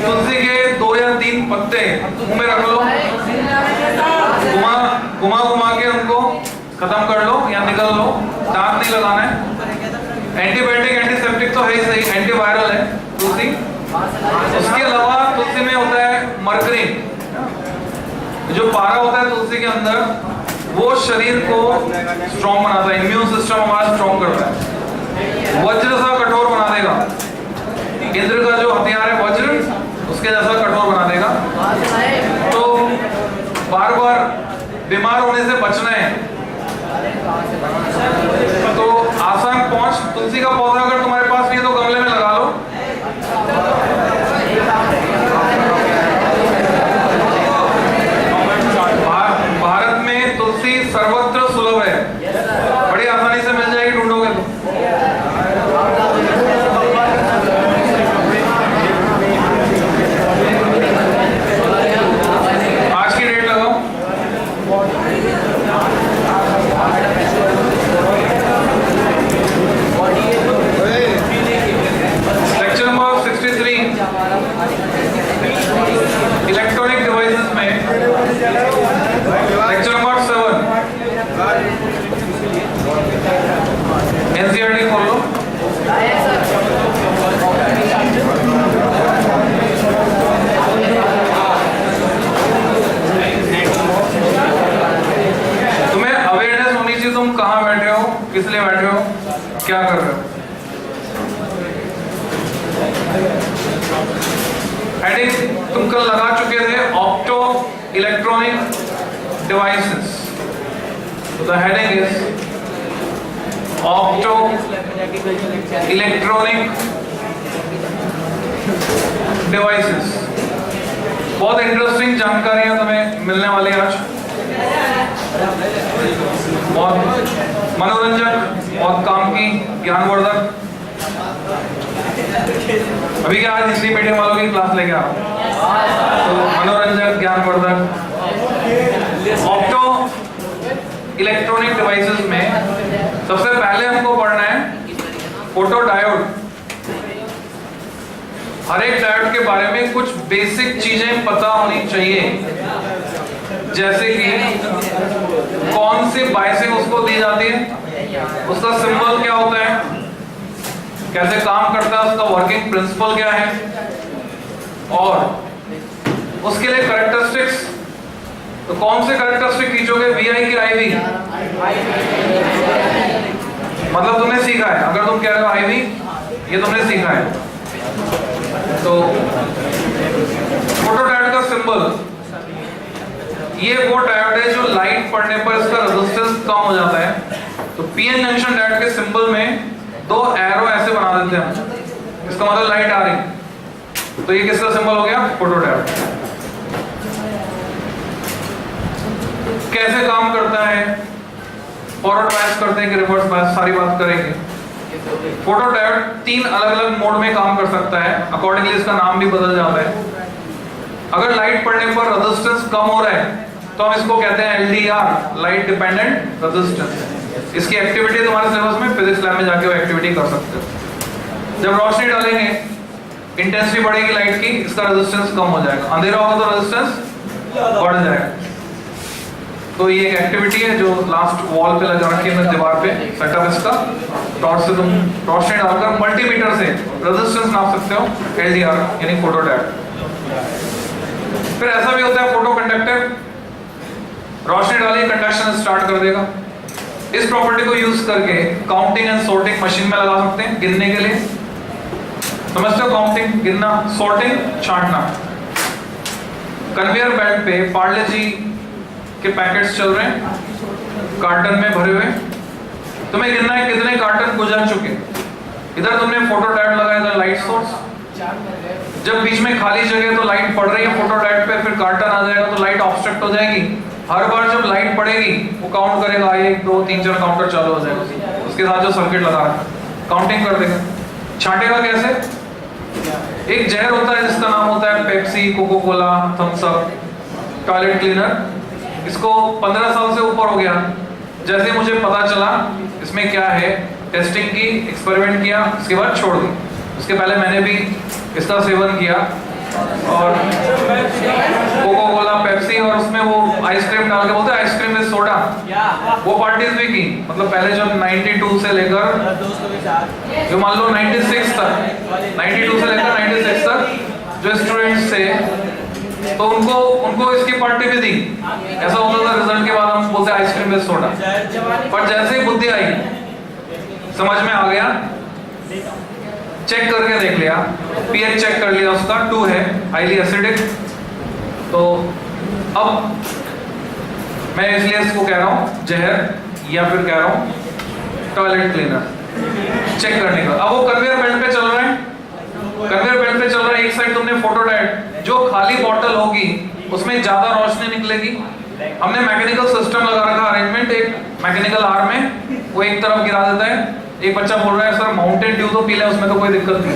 तुलसी के 2 या 3 पत्ते मुंह में रख लो, घुमा घुमा के उनको खत्म कर लो या निकल लो, दांत नहीं लगाना है। एंटीबायोटिक एंटीसेप्टिक तो है ही सही, एंटीवायरल है तुलसी। उसके अलावा तुलसी में होता है मरकरी, जो पारा होता है तुलसी के अंदर, वो शरीर को स्ट्रॉन्ग बनाता है, इम्यून सिस्टम हमारा स्ट्रॉन्ग करता है, वज्र सा कठोर बना देगा। इंद्र का जो हथियार है वज्र, उसके जैसा कठोर बना देगा। तो बार बार बीमार होने से बचना है तो आसान पहुंच, तुलसी का पौधा अगर तुम्हारे पास नहीं है तो गमले में लगा लो। भारत में तुलसी सर्वत्र सुलभ है, बड़ी आसानी से मिल जाएगी, ढूंढोगे तो। आज की डेट लगाओ, लेक्चर नंबर 63 इलेक्ट्रॉनिक डिवाइसेस में, लेक्चर नंबर 7 एनसीईआरटी खोल लो। तुम्हें अवेयरनेस होनी चाहिए, तुम कहाँ बैठे हो, किस लिए बैठे हो, क्या कर रहे हो। हेडिंग तुम कल लगा चुके थे, opto electronic devices. The heading is opto electronic devices. बहुत इंटरेस्टिंग जानकारियां तुम्हें मिलने वाली आज, बहुत मनोरंजक, बहुत काम की, ज्ञानवर्धक। अभी क्या आज हिंदी मीडियम वालों की क्लास लेके आ रहा हूं, तो मनोरंजक, ज्ञानवर्धक। ऑप्टो इलेक्ट्रॉनिक डिवाइसेस में सबसे पहले हमको पढ़ना है फोटो डायोड। हर एक डायोड के बारे में कुछ बेसिक चीजें पता होनी चाहिए, जैसे कि कौन सी बायसिंग उसको दी जाती है, उसका सिंबल क्या होता है, कैसे काम करता है, उसका वर्किंग प्रिंसिपल क्या है, और उसके लिए कैरेक्टरिस्टिक्स। तो कौन से कैरेक्टरिस्टिक खींचोगे, वीआई की आईवी? मतलब तुमने सीखा है, अगर तुम कह रहे हो आईवी, ये तुमने सीखा है। तो फोटो डायोड का सिंबल, ये वो डायोड है जो लाइट पड़ने पर इसका रेजिस्टेंस कम हो जाता है। तो पीएन जंक्शन डायोड के सिंबल में 2 एरो ऐसे बना देते हैं, इसका मतलब लाइट आ रही, तो ये किसका सिंबल हो गया, फोटो डायोड। कैसे काम करता है, फॉरवर्ड बायस करते हैं कि रिवर्स बायस, सारी बात करेंगे। फोटो डायोड 3 अलग अलग मोड में काम कर सकता है, अकॉर्डिंगली इसका नाम भी बदल जाता है। अगर लाइट पड़ने पर रेजिस्टेंस कम हो रहा है तो हम इसको कहते हैं LDR, लाइट डिपेंडेंट रेजिस्टेंस। इसकी एक्टिविटी तुम्हारे सिलेबस में फिजिक्स लैब में जाके वो एक्टिविटी कर सकते हो। जब रोशनी डालेंगे इंटेंसिटी बढ़ेगी लाइट की, इसका रेजिस्टेंस कम हो जाएगा, अंधेरा होगा तो रेजिस्टेंस बढ़ जाएगा। तो ये एक एक्टिविटी है जो लास्ट वॉल पे लगा रखी है दीवार पे, सेटअप इसका। टॉर्च से तुम रोशनी डालकर मल्टीमीटर से रेजिस्टेंस नाप सकते हो, LDR यानी फोटो डायोड। फिर ऐसा भी होता है फोटो कंडक्टर, रोशनी डाली कंडक्शन स्टार्ट कर देगा। इस प्रॉपर्टी को यूज करके काउंटिंग एंड सॉर्टिंग मशीन में लगा सकते हैं, गिनने के लिए। समझते हो, काउंटिंग, गिनना, सॉर्टिंग, छांटना। कन्वेयर बेल्ट पे पार्ले जी के पैकेट्स चल रहे हैं, कार्टन में भरे हुए। तुम्हें गिनना है कितने कार्टन गुजर चुके। इधर तुमने फोटो डायोड लगाया, इधर लाइट सोर्स। जब बीच में खाली जगह तो लाइट पड़ रही है फोटो डायोड पे, फिर कार्टन आ जाएगा तो लाइट ऑब्स्ट्रक्ट हो जाएगी। हर बार जब लाइट पड़ेगी वो काउंट करेगा, 1 2 3 4 काउंटर चालू हो जाएगा, उसके साथ जो सर्किट लगा है काउंटिंग कर देगा। छांटेगा कैसे, एक जहर होता है जिसका नाम होता है Pepsi, Coca Cola, Thums Up, toilet cleaner. इसको 15 साल से ऊपर हो गया, जैसे मुझे पता चला इसमें क्या है, टेस्टिंग की, एक्सपेरिमेंट किया, उसके बाद छोड़ दी। उसके पहले मैंने भी इसका सेवन किया, और कोको कोला, पेप्सी, और उसमें वो आइसक्रीम डाल के बोलते हैं आइसक्रीम विद सोडा, वो पार्टीज भी की। मतलब पहले जब 92 से लेकर जो मान लो 96 तक, 92 से लेकर 96 तक जो स्टूडेंट्स थे तो उनको इसकी पार्टी भी दी। ऐसा होता था रिजल्ट के बाद हम बोलते आइसक्रीम विद सोडा। पर जैसे ही बुद्धि आई, समझ में आ गया, चेक करके देख लिया, पीएच चेक कर लिया, उसका 2 है, हाईली एसिडिक। तो अब मैं इसलिए इसको कह रहा हूं जहर, या फिर कह रहा हूं टॉयलेट क्लीनर चेक करने का। अब वो कन्वेयर बेल्ट पे चल रहा है, कन्वेयर बेल्ट पे चल रहा है। एक साइड तुमने फोटो डायट, जो खाली बॉटल होगी उसमें ज्यादा रोशनी निकलेगी। हमने मैकेनिकल सिस्टम लगा रखा, अरेंजमेंट, एक मैकेनिकल आर्म में वो एक तरफ गिरा देता है। एक बच्चा बोल रहा है सर माउंटेन ड्यू तो पी ले, उसमें तो कोई दिक्कत नहीं।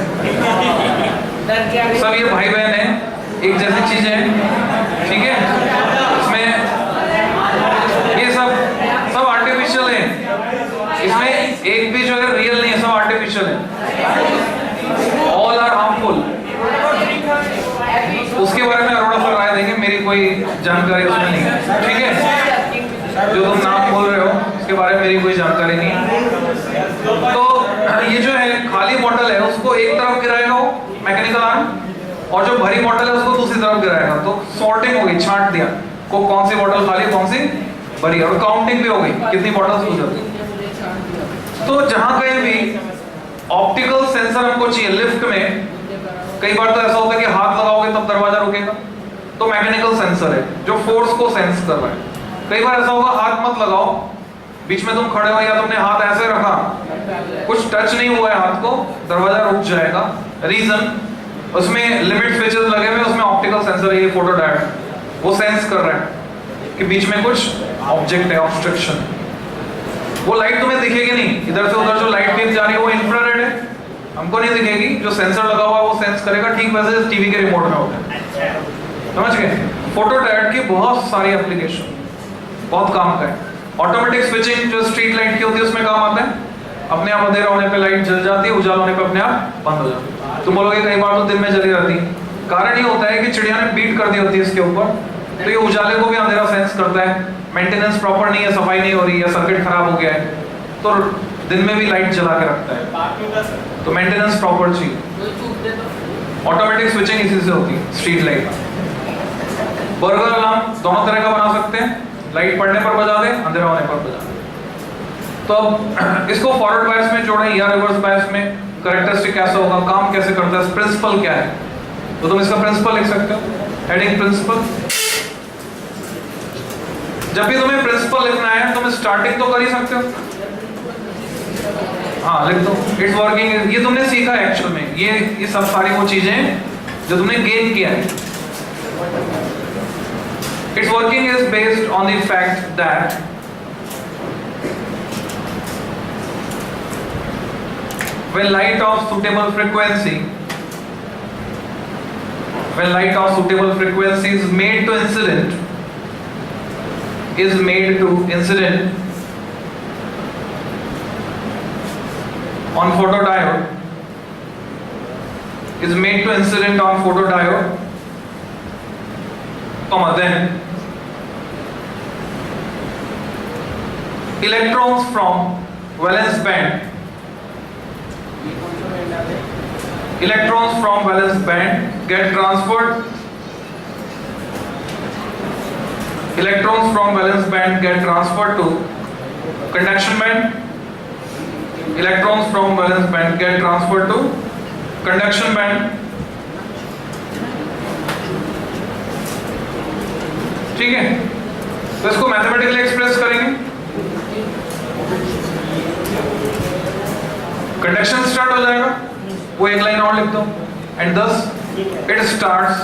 सब ये भाई बहन है, एक जैसी चीजें हैं, ठीक है। इसमें ये सब आर्टिफिशियल है, इसमें एक भी जो है रियल नहीं है, सब आर्टिफिशियल है, ऑल आर हार्मफुल। उसके बारे में अरोड़ा सर राय देंगे, मेरी कोई जानकारी उसमें नहीं है, ठीक है। जो तुम नाम बोल रहे हो उसके बारे में मेरी कोई जानकारी नहीं है। तो ये जो है खाली बॉटल है उसको एक तरफ गिराएगा वो मैकेनिकल आर्म, और जो भरी बॉटल है उसको दूसरी तरफ गिराएगा। तो सॉर्टिंग हो गई, छांट दिया को कौन सी बॉटल खाली कौन सी भरी, और काउंटिंग भी हो गई कितनी बॉटल्स गुजरती। तो जहां कहीं भी ऑप्टिकल सेंसर हमको चाहिए, लिफ्ट में कई बार तो ऐसा होता है कि हाथ लगाओगे तब दरवाजा रुकेगा, तो मैकेनिकल सेंसर है जो फोर्स को सेंस कर रहा है। कई बार ऐसा होगा हाथ मत लगाओ, बीच में तुम खड़े हो या तुमने हाथ ऐसे रखा, कुछ टच नहीं हुआ है हाथ को, दरवाजा रुक जाएगा। रीजन, उसमें लिमिट स्विचेस लगे हुए, उसमें ऑप्टिकल सेंसर है, ये फोटो डायोड, वो सेंस कर रहा है कि बीच में कुछ ऑब्जेक्ट है, ऑब्स्ट्रक्शन। वो लाइट तुम्हें दिखेगी नहीं, इधर से उधर जो लाइट वेव जा रही है वो इंफ्रारेड है, हमको नहीं दिखेगी। जो सेंसर लगा हुआ है वो सेंस करेगा, ठीक वैसे टीवी के रिमोट में होता है, समझ गए। फोटो डायोड की बहुत सारी एप्लीकेशन, बहुत काम का है। ऑटोमेटिक स्विचिंग जो स्ट्रीट लाइट की होती है उसमें काम आता है, अपने आप अंधेरा होने पे लाइट जल जाती है, उजाला होने पे अपने आप बंद हो जाती है। तुम बोलोगे कई बार तो दिन में जली रहती है, कारण ये होता है कि चिड़िया ने बीट कर दी होती है इसके ऊपर, तो ये उजाले को भी अंधेरा सेंस करता है। मेंटेनेंस प्रॉपर नहीं है, सफाई नहीं हो रही है, सर्किट खराब हो गया है, तो दिन में भी लाइट जला के रखता है। तो मेंटेनेंस प्रॉपर चाहिए। ऑटोमेटिक स्विचिंग इसी से होती है, स्ट्रीट लाइट। बर्गर अलार्म दोनों तरह का बना सकते हैं, लाइट पड़ने पर बजा दे, अंधेरा होने पर बजा दे। तो अब इसको फॉरवर्ड बायस में जोड़ें या रिवर्स बायस में, कैरेक्टरिस्टिक कैसा होगा, काम कैसे करता है, प्रिंसिपल क्या है, तो तुम इसका प्रिंसिपल लिख सकते हो, हेडिंग प्रिंसिपल। जब भी तुम्हें प्रिंसिपल लिखना है तुम स्टार्टिंग तो कर ही सकते हो, हाँ लिख दो, इट्स वर्किंग। ये तुमने सीखा है एक्चुअल में, ये सब सारी वो चीजें जो तुमने गेन किया है। Its working is based on the fact that when light of suitable frequency is made to incident on photodiode, then electrons from valence band get transferred to conduction band. Electrons from valence band get transferred to conduction band. ठीक है, तो इसको mathematically express करेंगे। Conduction start हो जाएगा, वो एक line और लिख दो, and thus it starts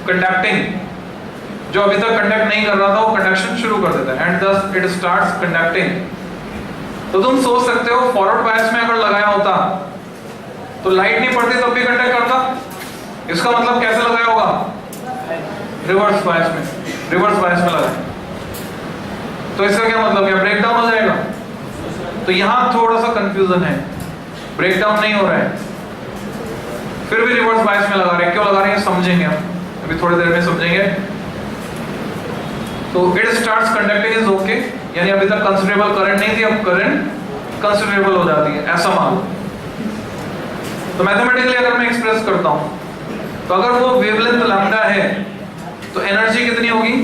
conducting। जो अभी तक कंडक्ट नहीं कर रहा था वो कंडक्शन शुरू कर देता है, and thus it starts conducting। तो तुम सोच सकते हो फॉरवर्ड बायस में अगर लगाया होता तो लाइट नहीं पड़ती तब भी कंडक्ट करता, इसका मतलब कैसे लगाया होगा, रिवर्स बायस में लगाया। तो इसका क्या मतलब, क्या ब्रेक डाउन हो जाएगा? तो यहां थोड़ा सा कंफ्यूजन है, ब्रेक डाउन नहीं हो रहा है, फिर भी रिवर्स बायस में लगा रहे हैं, क्यों लगा रहे हैं समझेंगे हम अभी थोड़ी देर में समझेंगे। तो it starts conducting is okay, यानी अभी तक कंसिडरेबल करंट नहीं थी, अब करंट कंसिडरेबल हो जाती है, ऐसा मान लो। तो मैथमेटिकली अगर मैं एक्सप्रेस करता हूं, तो अगर वो वेवलेंथ लैम्डा है तो एनर्जी कितनी होगी,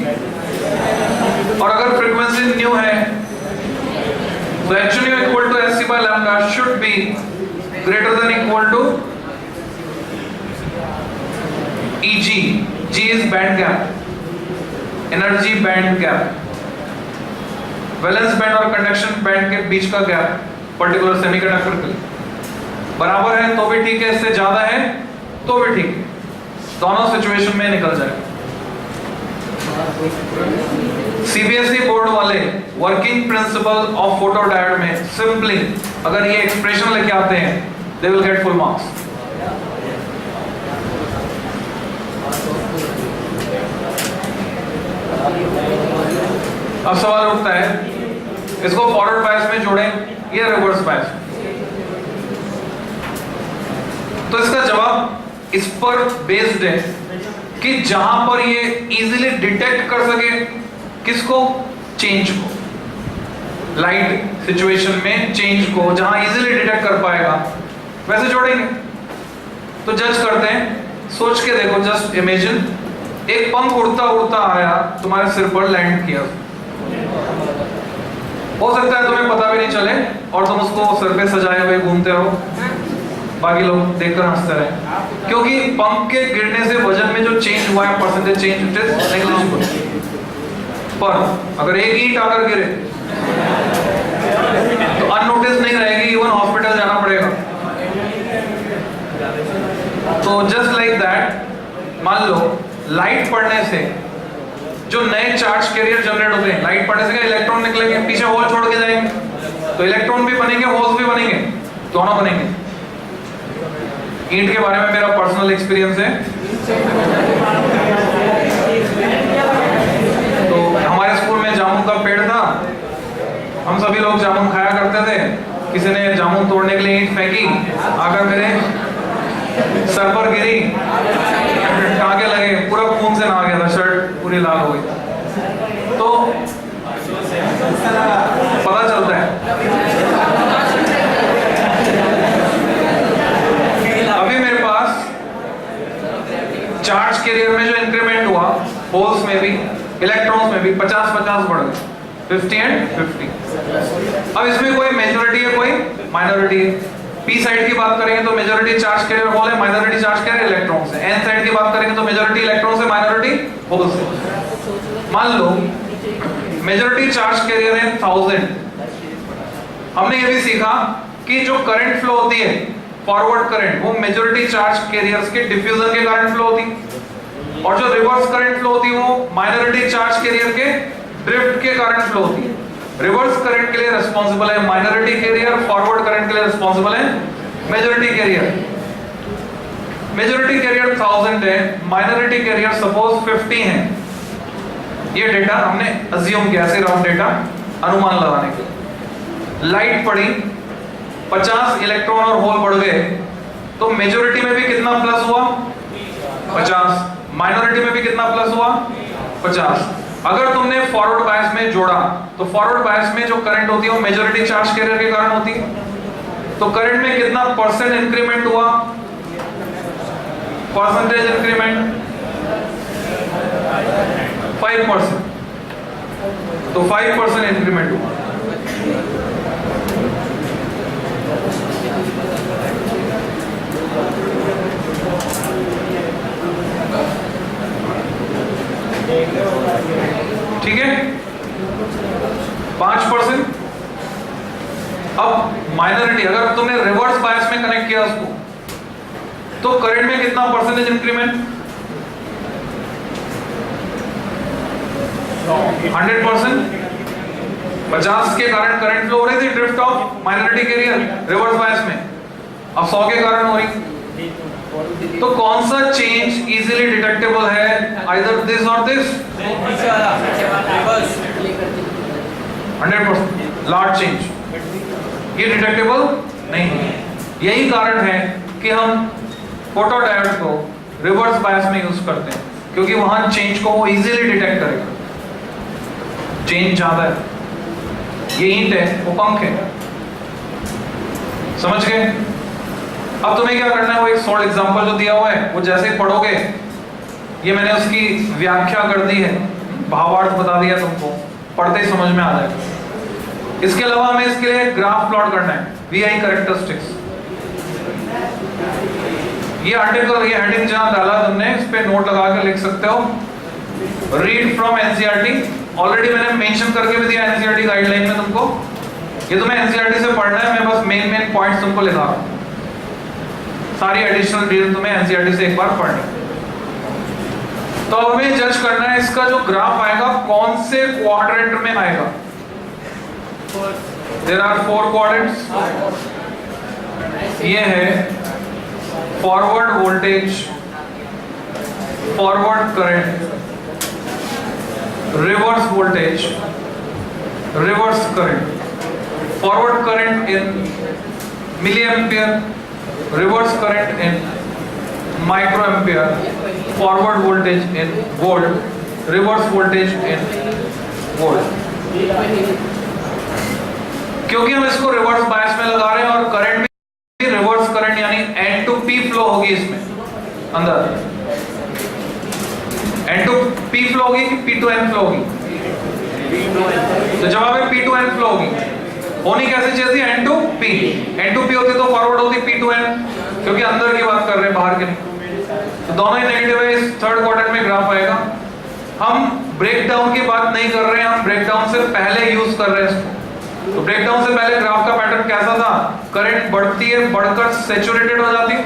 और अगर फ्रीक्वेंसी न्यू है तो h nu equal to sc by lambda should be greater than equal to Eg. G is band gap, energy band gap, valence band और कंडक्शन बैंड के बीच का गैप पर्टिकुलर सेमीकंडक्टर के लिए बराबर है तो भी ठीक है, इससे ज्यादा है तो भी ठीक है, दोनों सिचुएशन में निकल जाएगा। सीबीएसई बोर्ड वाले working principle of photo diode में सिंपली अगर ये एक्सप्रेशन लेके आते हैं they will get full marks. अब सवाल उठता है, इसको फॉरवर्ड बायस में जोड़ें या रिवर्स बायस? तो इसका जवाब इस पर बेस्ड है कि जहां पर ये इजीली डिटेक्ट कर सके किसको, चेंज को, लाइट सिचुएशन में चेंज को जहां इजीली डिटेक्ट कर पाएगा वैसे जोड़ेंगे। तो जज करते हैं, सोच के देखो, जस्ट इमेजिन एक पंख उड़ता उड़ता आया तुम्हारे सिर पर लैंड किया, हो सकता है तुम्हें पता भी नहीं चले और तुम उसको सिर पे सजाए हुए घूमते रहो, बाकी लोग देखकर हंसते रहे, क्योंकि पंख के गिरने से वजन में जो चेंज हुआ है percentage change it is negligible. पर अगर एक ईंट आकर गिरे तो अननोटिस नहीं रहेगी, इवन हॉस्पिटल जाना पड़ेगा। तो जस्ट लाइक दैट, मान लो लाइट पड़ने से जो नए चार्ज कैरियर जनरेट होते हैं, लाइट पड़ने से क्या इलेक्ट्रॉन निकलेंगे, पीछे होल छोड़ के जाएंगे, तो इलेक्ट्रॉन भी बनेंगे होल्स भी बनेंगे, दोनों बनेंगे। ईंट के बारे में मेरा पर्सनल एक्सपीरियंस है। तो हमारे स्कूल में जामुन का पेड़ था, हम सभी लोग जामुन खाया करते थे, किसी ने जामुन तोड़ने के लिए ईंट फेंकी, आकर मेरे सर पर गिरी, टांके लगे, पूरा खून से नहा गया था, शर्ट पूरी लाल हो गई। तो पता चलता है अभी मेरे पास चार्ज कैरियर में जो इंक्रीमेंट हुआ, होल्स में भी इलेक्ट्रॉन्स में भी 50-50 बढ़ गए, 50 एंड 50। अब इसमें कोई मेजॉरिटी है कोई माइनॉरिटी है। पी साइड की बात करेंगे तो मेजॉरिटी चार्ज कैरियर होल है, माइनॉरिटी चार्ज कैरियर इलेक्ट्रॉन्स है। एन साइड की बात करेंगे तो मेजॉरिटी इलेक्ट्रॉन्स है, माइनॉरिटी होल्स है। मान लो मेजॉरिटी चार्ज कैरियर है 1000। हमने ये भी सीखा कि जो करंट फ्लो होती है फॉरवर्ड करंट, वो मेजॉरिटी चार्ज कैरियर्स के डिफ्यूजन के कारण फ्लो होती, और जो रिवर्स करंट फ्लो होती है वो माइनॉरिटी चार्ज कैरियर के ड्रिफ्ट के कारण फ्लो होती है। रिवर्स करंट के लिए रिस्पांसिबल है माइनॉरिटी कैरियर, फॉरवर्ड करंट के लिए रिस्पांसिबल है मेजॉरिटी कैरियर। मेजॉरिटी कैरियर 1000 है, माइनॉरिटी कैरियर सपोज 50 है। ये डेटा हमने अज्यूम किया, ऐसे राउंड डेटा अनुमान लगाने के लिए। लाइट पड़ी, 50 इलेक्ट्रॉन और होल बढ़ गए, तो मेजॉरिटी में भी कितना प्लस हुआ 50, माइनॉरिटी में भी कितना प्लस हुआ 50। अगर तुमने फॉरवर्ड बायस में जोड़ा तो फॉरवर्ड बायस में जो करंट होती है वो मेजॉरिटी चार्ज कैरियर के कारण होती है, तो करंट में कितना परसेंट इंक्रीमेंट हुआ, परसेंटेज इंक्रीमेंट 5%, तो 5% इंक्रीमेंट हुआ। ठीक है, 5%। अब माइनॉरिटी अगर तुमने रिवर्स बायस में कनेक्ट किया उसको, तो करंट में कितना परसेंटेज इंक्रीमेंट 100%। 50 के कारण करंट फ्लो हो रही थी, drift of minority carrier reverse bias में, अब 100 के कारण हो रही। तो कौन सा चेंज इजीली डिटेक्टेबल है, आइदर दिस और दिस? 100% लार्ज चेंज ये डिटेक्टेबल नहीं है। यही कारण है कि हम फोटो डायोड को रिवर्स बायस में यूज करते हैं क्योंकि वहां चेंज को वो इजीली डिटेक्ट करेगा। चेंज ज्यादा है, ये हीट है, वो पंख है, समझ गए? अब तुम्हें क्या करना है, वो एक सॉल्ड एग्जांपल जो दिया हुआ है वो जैसे ही पढ़ोगे, ये मैंने उसकी व्याख्या कर दी है, भावार्थ बता दिया तुमको, पढ़ते ही समझ में आ जाएगा। इसके अलावा हमें इसके लिए ग्राफ प्लॉट करना है, वीआई कैरेक्टरिस्टिक्स। ये आर्टिकल, ये हेडिंग जहां डाला तुमने, इस पे नोट लगा के लिख सकते हो, रीड फ्रॉम एनसीईआरटी। ऑलरेडी मैंने मेंशन करके भी दिया एनसीईआरटी गाइडलाइन में तुमको, ये तुम्हें एनसीईआरटी से पढ़ना है, मैं बस मेन पॉइंट्स तुमको लिखा रहा हूं। सारी एडिशनल डिटेल तुम्हें एनसीईआरटी से एक बार पढ़नी। तो हमें जज करना है इसका जो ग्राफ आएगा कौन से क्वाड्रेंट में आएगा। There are 4 quadrants. ये है forward voltage, forward current, reverse voltage, reverse current, forward current in milli ampere, reverse current in microampere, forward voltage in volt, reverse voltage in volt। क्योंकि हम इसको रिवर्स बायस में लगा रहे हैं और करंट भी रिवर्स करंट यानी N to P फ्लो होगी इसमें अंदर। N to P फ्लो होगी कि P to N फ्लो होगी? तो जवाब है P to N फ्लो होगी। होनी कैसे चाहिए? N to P। N to P होती तो फॉरवर्ड होती P to N, क्योंकि अंदर की बात कर रहे हैं, बाहर के नहीं। तो दोनों ही नेगेटिव है, इस थर्ड क्वाड्रेंट में ग्राफ आएगा। हम ब्रेकडाउन की बात नहीं कर रहे हैं, हम ब्रेकडाउन से पहले यूज कर रहे हैं इसको। तो ब्रेकडाउन से पहले ग्राफ का पैटर्न कैसा था? करंट बढ़ती है, बढ़कर सैचुरेटेड हो जाती है।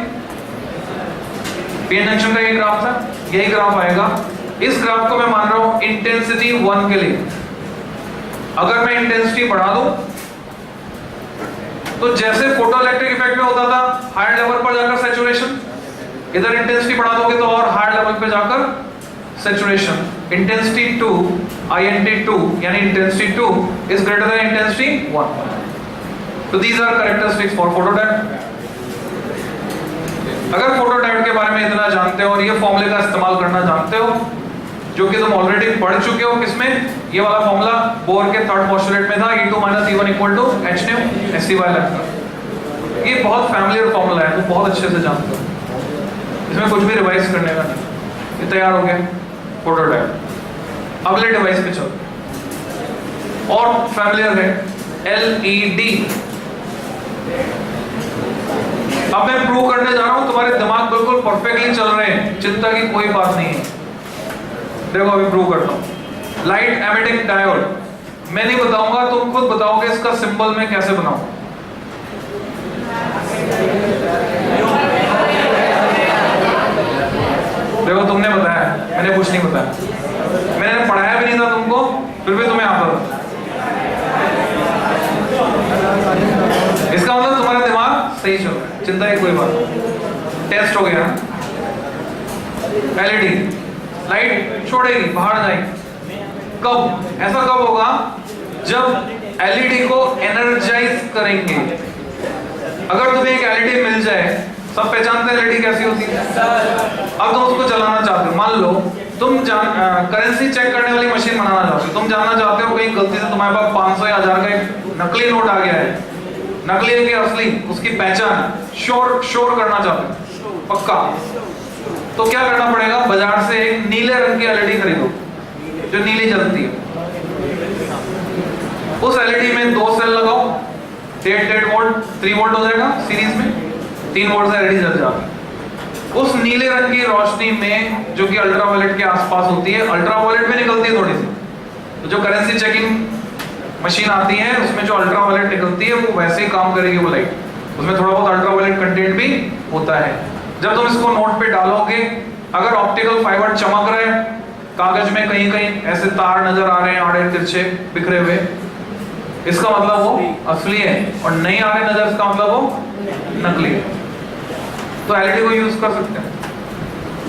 पीएन जंक्शन का ये ग्राफ था, यही ग्राफ आएगा। इस ग्राफ को मैं मान रहा हूं इंटेंसिटी 1 के लिए। अगर मैं इंटेंसिटी बढ़ा दूं तो जैसे फोटो इलेक्ट्रिक इफेक्ट में होता था हायर लेवल पर जाकर सैचुरेशन, इधर इंटेंसिटी बढ़ा दोगे तो और हायर लेवल पे जाकर सैचुरेशन। इंटेंसिटी 2 INT2 यानी intensity 2 is greater than intensity 1। तो these are characteristics for photodiode. अगर फोटोडायोड के बारे में इतना जानते हो और ये फॉर्मूले का इस्तेमाल करना जानते हो, जो कि तुम ऑलरेडी पढ़ चुके हो, किसमें? ये वाला फॉर्मूला बोर के थर्ड पोस्टुलेट में था, E2 - E1 = hν SC/λ। ये बहुत फैमिलियर फॉर्मूला है, तुम बहुत अच्छे से जानते हो, इसमें कुछ भी रिवाइज करने का नहीं। ये तैयार हो गया फोटोडायोड। अगले डिवाइस पे चलो, और फैमिलियर है LED। अब मैं प्रूव करने जा रहा हूं, तुम्हारे दिमाग बिल्कुल परफेक्टली चल रहे हैं, चिंता की कोई बात नहीं है। देखो अभी प्रूव करता हूं। लाइट एमिटिंग डायोड मैं नहीं बताऊंगा, तुम खुद बताओगे इसका सिंबल मैं कैसे बनाऊं। देखो तुमने बताया, मैंने कुछ नहीं बताया, मैंने पढ़ाया भी नहीं था तुमको, फिर भी तुम्हें आता था। इसका मतलब तुम्हारा दिमाग सही चल रहा है, चिंता की कोई बात। टेस्ट हो गया। LED लाइट छोड़ेगी, बाहर जाएगी। कब? ऐसा कब होगा? जब LED को एनर्जाइज करेंगे। अगर तुम्हें एक LED मिल जाए, सब पहचानते हैं LED कैसी होती है। अब तुम उसको चलाना चाहते हो, मान लो तुम करेंसी चेक करने वाली मशीन बनाना चाहते हो, तुम जानना चाहते हो कहीं गलती से तुम्हारे पास 500 या 1000 का एक नकली नोट आ गया है, नकली है कि असली, उसकी पहचान श्योर करना चाहते हो पक्का, तो क्या करना पड़ेगा? बाजार से एक नीले रंग की LED खरीदो जो नीली जलती है। उस LED में 2 सेल लगाओ, 8 वोल्ट 3 वोल्ट हो जाएगा सीरीज में, 3 वोल्ट से LED जल जाती है। उस नीले रंग की रोशनी में, जो कि अल्ट्रावायलेट के आसपास होती है, अल्ट्रावायलेट में निकलती है थोड़ी सी, तो जो करेंसी चेकिंग मशीन आती है उसमें जो अल्ट्रावायलेट निकलती है वो वैसे ही काम करेगी वो लाइट, उसमें थोड़ा बहुत अल्ट्रावायलेट कंटेंट भी होता है। जब तुम इसको नोट पे डालोगे, अगर ऑप्टिकल फाइबर चमक रहे हैं, कागज में कहीं कहीं ऐसे तार नजर आ रहे हैं आड़े तिरछे बिखरे हुए, इसका मतलब वो असली है, और नहीं आ रहे नजर, इसका मतलब वो नकली है। तो LED को यूज कर सकते हैं।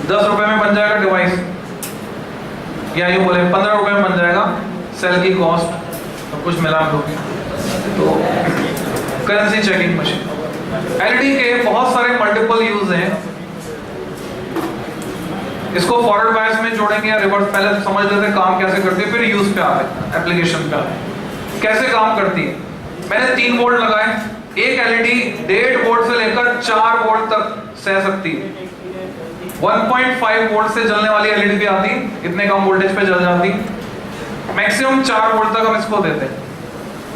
10 रुपए में बन जाएगा डिवाइस, या यूं बोले 15 रुपए में बन जाएगा, सेल की कॉस्ट तो कुछ मिला लोगे। तो करेंसी चेकिंग मशीन, LED के बहुत सारे मल्टीपल यूज हैं। इसको फॉरवर्ड बायस में जोड़ेंगे या रिवर्स, पहले समझ लेते हैं काम कैसे करती है, फिर यूज पे आते हैं, एप्लीकेशन पे आते हैं। कैसे काम करती है? मैंने 3 वोल्ट लगाए, एक एलईडी 1.5 वोल्ट से लेकर 4 वोल्ट तक सह सकती है। 1.5 वोल्ट से जलने वाली एलईडी भी आती, इतने कम वोल्टेज पे जल जाती। मैक्सिमम 4 वोल्ट तक हम इसको देते हैं,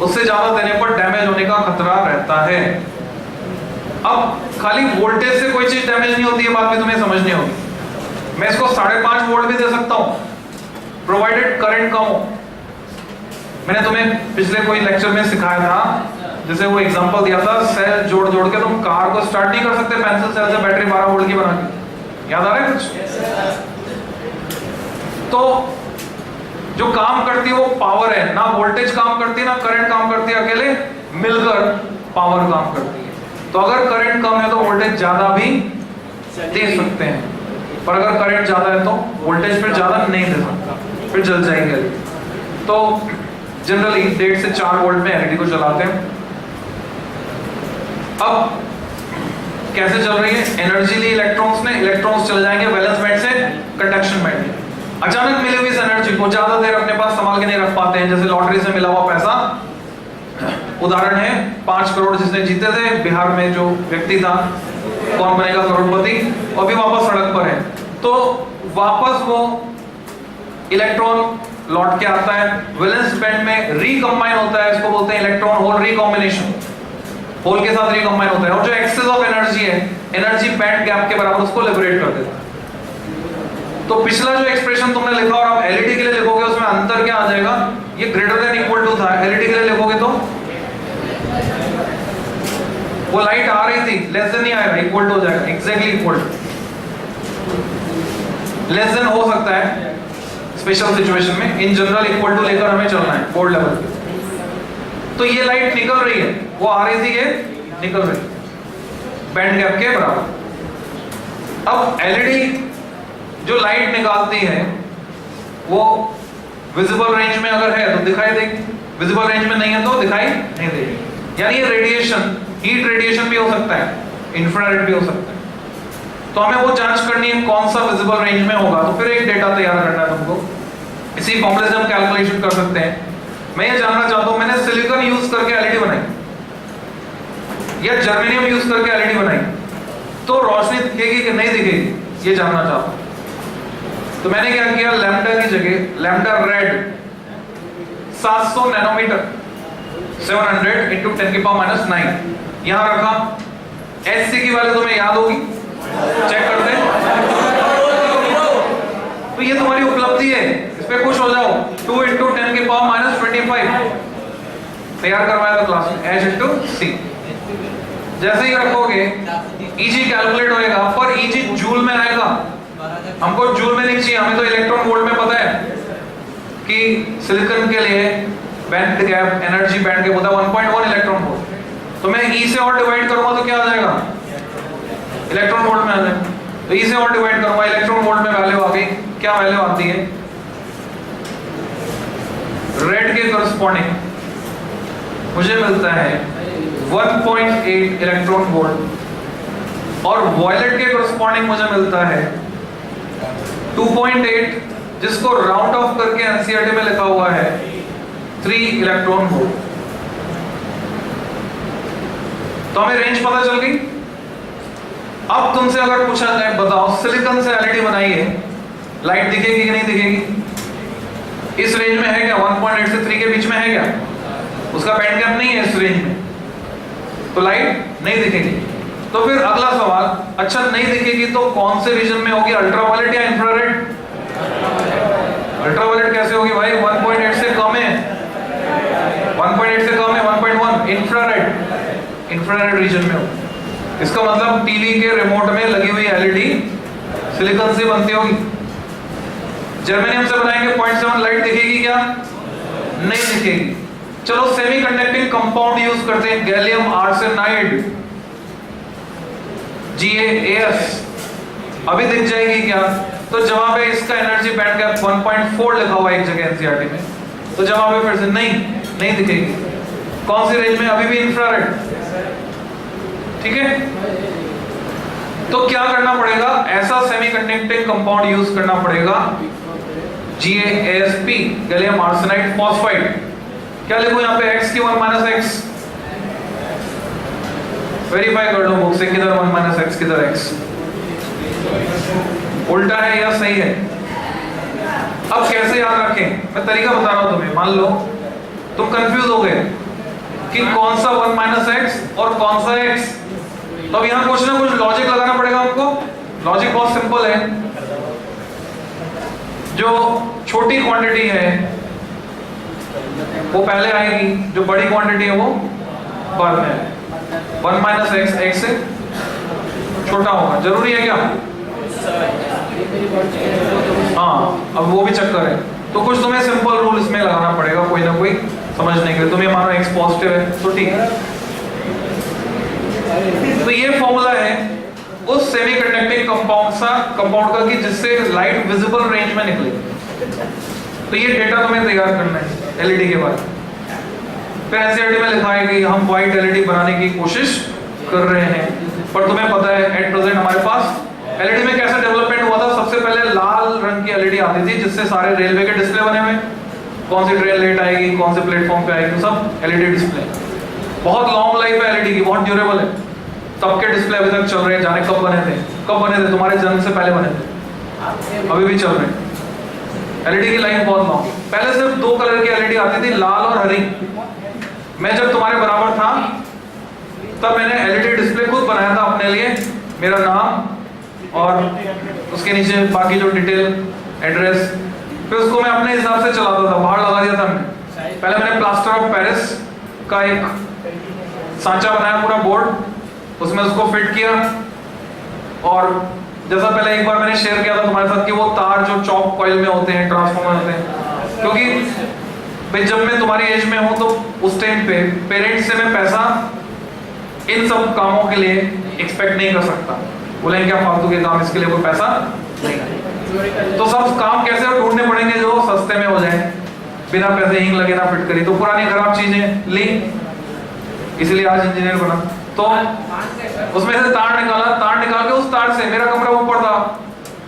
उससे ज्यादा देने पर डैमेज होने का खतरा रहता है। अब खाली वोल्टेज से कोई चीज डैमेज नहीं होती है, बात भी तुम्हें समझनी होगी। मैं इसको 5.5 वोल्ट भी दे सकता हूं, प्रोवाइडेड करंट कम हो। मैंने तुम्हें पिछले कोई लेक्चर में सिखाया था, जैसे वो एग्जांपल दिया था, सेल जोड़ जोड़ के तुम कार को स्टार्ट नहीं कर सकते पेंसिल सेल से बैटरी 12 वोल्ट की बना के। याद आ रहा है कुछ? तो जो काम करती है वो पावर है, ना वोल्टेज काम करती है ना करंट काम करती है, अकेले मिलकर पावर काम करती है। तो अगर करंट कम है तो वोल्टेज ज्यादा भी दे सकते हैं, पर अगर करंट ज्यादा है तो वोल्टेज फिर ज्यादा नहीं दे सकता, फिर जल जाएंगे। तो जनरली 1.5 से 4 वोल्ट में एलईडी को चलाते हैं। अब कैसे चल रही है? एनर्जी ली इलेक्ट्रॉन्स ने, इलेक्ट्रॉन्स चल जाएंगे वैलेंस बैंड से कंडक्शन बैंड में। अचानक मिली हुई इस एनर्जी को ज्यादा देर अपने पास संभाल के नहीं रख पाते हैं, जैसे लॉटरी से मिला हुआ पैसा। उदाहरण है 5 करोड़ जिसने जीते थे बिहार में, जो व्यक्ति था, कौन बनेगा करोड़पति, और भी वापस सड़क पर है। तो वापस वो इलेक्ट्रॉन लौट के आता है, वैलेंस बैंड में रिकंबाइन होता है, इसको बोलते हैं इलेक्ट्रॉन होल रिकॉम्बिनेशन, होल के साथ रिकंबाइन होता है, और जो एक्सेस ऑफ एनर्जी है, एनर्जी बैंड गैप के बराबर, उसको लिबरेट कर देता है। तो पिछला जो एक्सप्रेशन तुमने लिखा और आप एलईडी के लिए लिखोगे, उसमें अंतर क्या आ जाएगा? ये ग्रेटर देन इक्वल टू था, एलईडी के लिए लिखोगे तो वो लाइट आ रही थी, लेस देन नहीं आएगा, इक्वल टू हो जाएगा, exactly equal to. Less than हो सकता है स्पेशल सिचुएशन में, इन जनरल इक्वल टू लेकर हमें चलना है बोर्ड लेवल पे। तो ये लाइट निकल रही है, वो आ रही थी, ये निकल रही बैंड गैप के बराबर। अब एलईडी जो लाइट निकालती है वो विजिबल रेंज में अगर है तो दिखाई देगी, विजिबल रेंज में नहीं है तो दिखाई नहीं देगी। यानी ये रेडिएशन, हीट रेडिएशन भी हो सकता है, इंफ्रारेड भी हो सकता है। तो हमें वो जांच करनी है कौन सा विजिबल रेंज में होगा, तो फिर एक डेटा तैयार करना है तुमको। इसी फॉर्मूले से हम कैलकुलेशन कर सकते हैं। मैं ये जानना चाहता हूं, मैंने सिलिकॉन यूज करके एलईडी बनाई या जर्मेनियम यूज करके एलईडी बनाई, तो रोशनी दिखेगी कि नहीं दिखेगी, ये जानना चाहता हूं। तो मैंने क्या किया, लैम्डा की जगह लैम्डा रेड 700 नैनोमीटर 700 इंटू 10⁻⁹ यहां रखा। एचसी की वैल्यू तुम्हें याद होगी, चेक करते हैं। तो ये तुम्हारी उपलब्धि है, इस पे खुश हो जाओ। 2 इंटू 10⁻⁻25 तैयार करवाया था क्लास में, H इंटू C। जैसे ही रखोगे EG कैलकुलेट होएगा, पर EG जूल में आएगा। हमको जूल में नहीं चाहिए, हमें तो इलेक्ट्रॉन वोल्ट में पता है कि सिलिकॉन के लिए band gap, energy band gap होता है 1.1 इलेक्ट्रॉन वोल्ट। तो मैं E से और डिवाइड करूंगा तो क्या आ जाएगा? इलेक्ट्रॉन वोल्ट में आ जाएगा। तो E से और डिवाइड करूंगा, इलेक्ट्रॉन वोल्ट में वैल्यू आ गई। क्या वैल्यू आती है? रेड के करस्पॉन्डिंग मुझे मिलता है 1.8 इलेक्ट्रॉन वोल्ट, और वॉयलेट के करस्पॉन्डिंग मुझे मिलता है 2.8, जिसको राउंड ऑफ करके एनसीईआरटी में लिखा हुआ है 3 इलेक्ट्रॉन वोल्ट। तो हमें रेंज पता चल गई। अब तुमसे अगर पूछा जाए, बताओ सिलिकॉन से एलईडी बनाई है, लाइट दिखेगी कि नहीं दिखेगी? इस रेंज में है क्या? 1.8 से 3 के बीच में है क्या? उसका बैंड गैप नहीं है इस रेंज में, तो लाइट नहीं दिखेगी। तो फिर अगला सवाल, अच्छा नहीं दिखेगी तो कौन से रीजन में होगी, अल्ट्रावायलेट या इंफ्रारेड? अल्ट्रावायलेट कैसे होगी भाई? 1.8 से कम है, 1.8 से कम है 1.1, इंफ्रारेड, इंफ्रारेड रीजन में हो। इसका मतलब टीवी के रिमोट में लगी हुई एलईडी सिलिकॉन से बनती होगी। जर्मेनियम से बनाएंगे 0.7, लाइट दिखेगी क्या? नहीं दिखेगी। चलो सेमीकंडक्टिंग कंपाउंड यूज करते हैं, गैलियम आर्सेनाइड GaAs, अभी दिख जाएगी क्या? तो जवाब है इसका एनर्जी बैंड गैप 1.4 लिखा हुआ है एक जगह एनसीईआरटी में, तो जवाब है फिर से नहीं दिखेगी। कौन सी रेंज में? अभी भी इंफ्रारेड। ठीक है, तो क्या करना पड़ेगा, ऐसा सेमीकंडक्टिंग कंपाउंड यूज करना पड़ेगा, GaAsP, गैलियम आर्सेनाइड फॉस्फाइड। क्या लिखूं यहाँ पे, x की 1 - x, वेरीफाई कर लो बुक से किधर 1 - x किधर x, उल्टा है या सही है। अब कैसे याद रखें, मैं तरीका बता रहा हूं तुम्हें। मान लो तुम कंफ्यूज हो गए कि कौन सा 1 - x और कौन सा x, तो अब यहां कुछ ना कुछ लॉजिक लगाना पड़ेगा हमको। लॉजिक बहुत सिंपल है, जो छोटी क्वांटिटी है वो पहले आएगी, जो बड़ी क्वांटिटी है वो बाद में आएगी। 1 - x x से छोटा होगा, जरूरी है क्या? हाँ, अब वो भी चक्कर है, तो कुछ तुम्हें सिंपल रूल इसमें लगाना पड़ेगा कोई ना कोई समझने के लिए। तुम्हें मानो x पॉजिटिव है तो ठीक है। तो ये फॉर्मूला है उस सेमीकंडक्टिंग कंपाउंड का कि जिससे लाइट विजिबल रेंज में निकले। तो ये डेटा तुम्हें तैयार करना है एलईडी के बाद। फिर एनसीईआरटी में लिखा है कि हम व्हाइट एलईडी बनाने की कोशिश कर रहे हैं, पर तुम्हें पता है एट प्रेजेंट हमारे पास एलईडी में कैसा डेवलपमेंट हुआ था। सबसे पहले लाल रंग की एलईडी आती थी, जिससे सारे रेलवे के डिस्प्ले बने हुए, कौन सी ट्रेन लेट आएगी, कौन से प्लेटफॉर्म पे आएगी, सब एलईडी डिस्प्ले। बहुत लॉन्ग लाइफ है एलईडी की, बहुत ड्यूरेबल है। तब के डिस्प्ले अभी तक चल रहे हैं, जाने कब बने थे, तुम्हारे जन्म से पहले बने थे, अभी भी चल रहे हैं। एलईडी की लाइफ बहुत लॉन्ग। पहले सिर्फ 2 कलर की एलईडी आती थी, लाल और हरी। मैं जब तुम्हारे बराबर था तब मैंने एलईडी डिस्प्ले खुद बनाया था अपने लिए, मेरा नाम और उसके नीचे बाकी जो डिटेल, एड्रेस, फिर उसको मैं अपने हिसाब से चलाता था, बाहर लगा दिया था मैंने। पहले मैंने प्लास्टर ऑफ पेरिस का एक सांचा बनाया, पूरा बोर्ड, उसमें उसको फिट किया। और जैसा पहले एक बार मैंने शेयर किया था तुम्हारे साथ कि वो तार जो चॉक कॉइल में होते हैं, ट्रांसफार्मर होते हैं, क्योंकि भाई जब मैं तुम्हारी एज में हूं तो उस टाइम पे पेरेंट्स से मैं पैसा इन सब कामों के लिए एक्सपेक्ट नहीं कर सकता। बोलेंगे क्या फालतू के काम, इसके लिए कोई पैसा नहीं। तो सब काम कैसे ढूंढने पड़ेंगे जो सस्ते में हो जाए, बिना पैसे हिंग लगे ना फिट करी। तो पुरानी खराब चीजें ली, इसलिए आज इंजीनियर बना। तो उसमें से तार निकाल के उस तार से, मेरा कमरा ऊपर था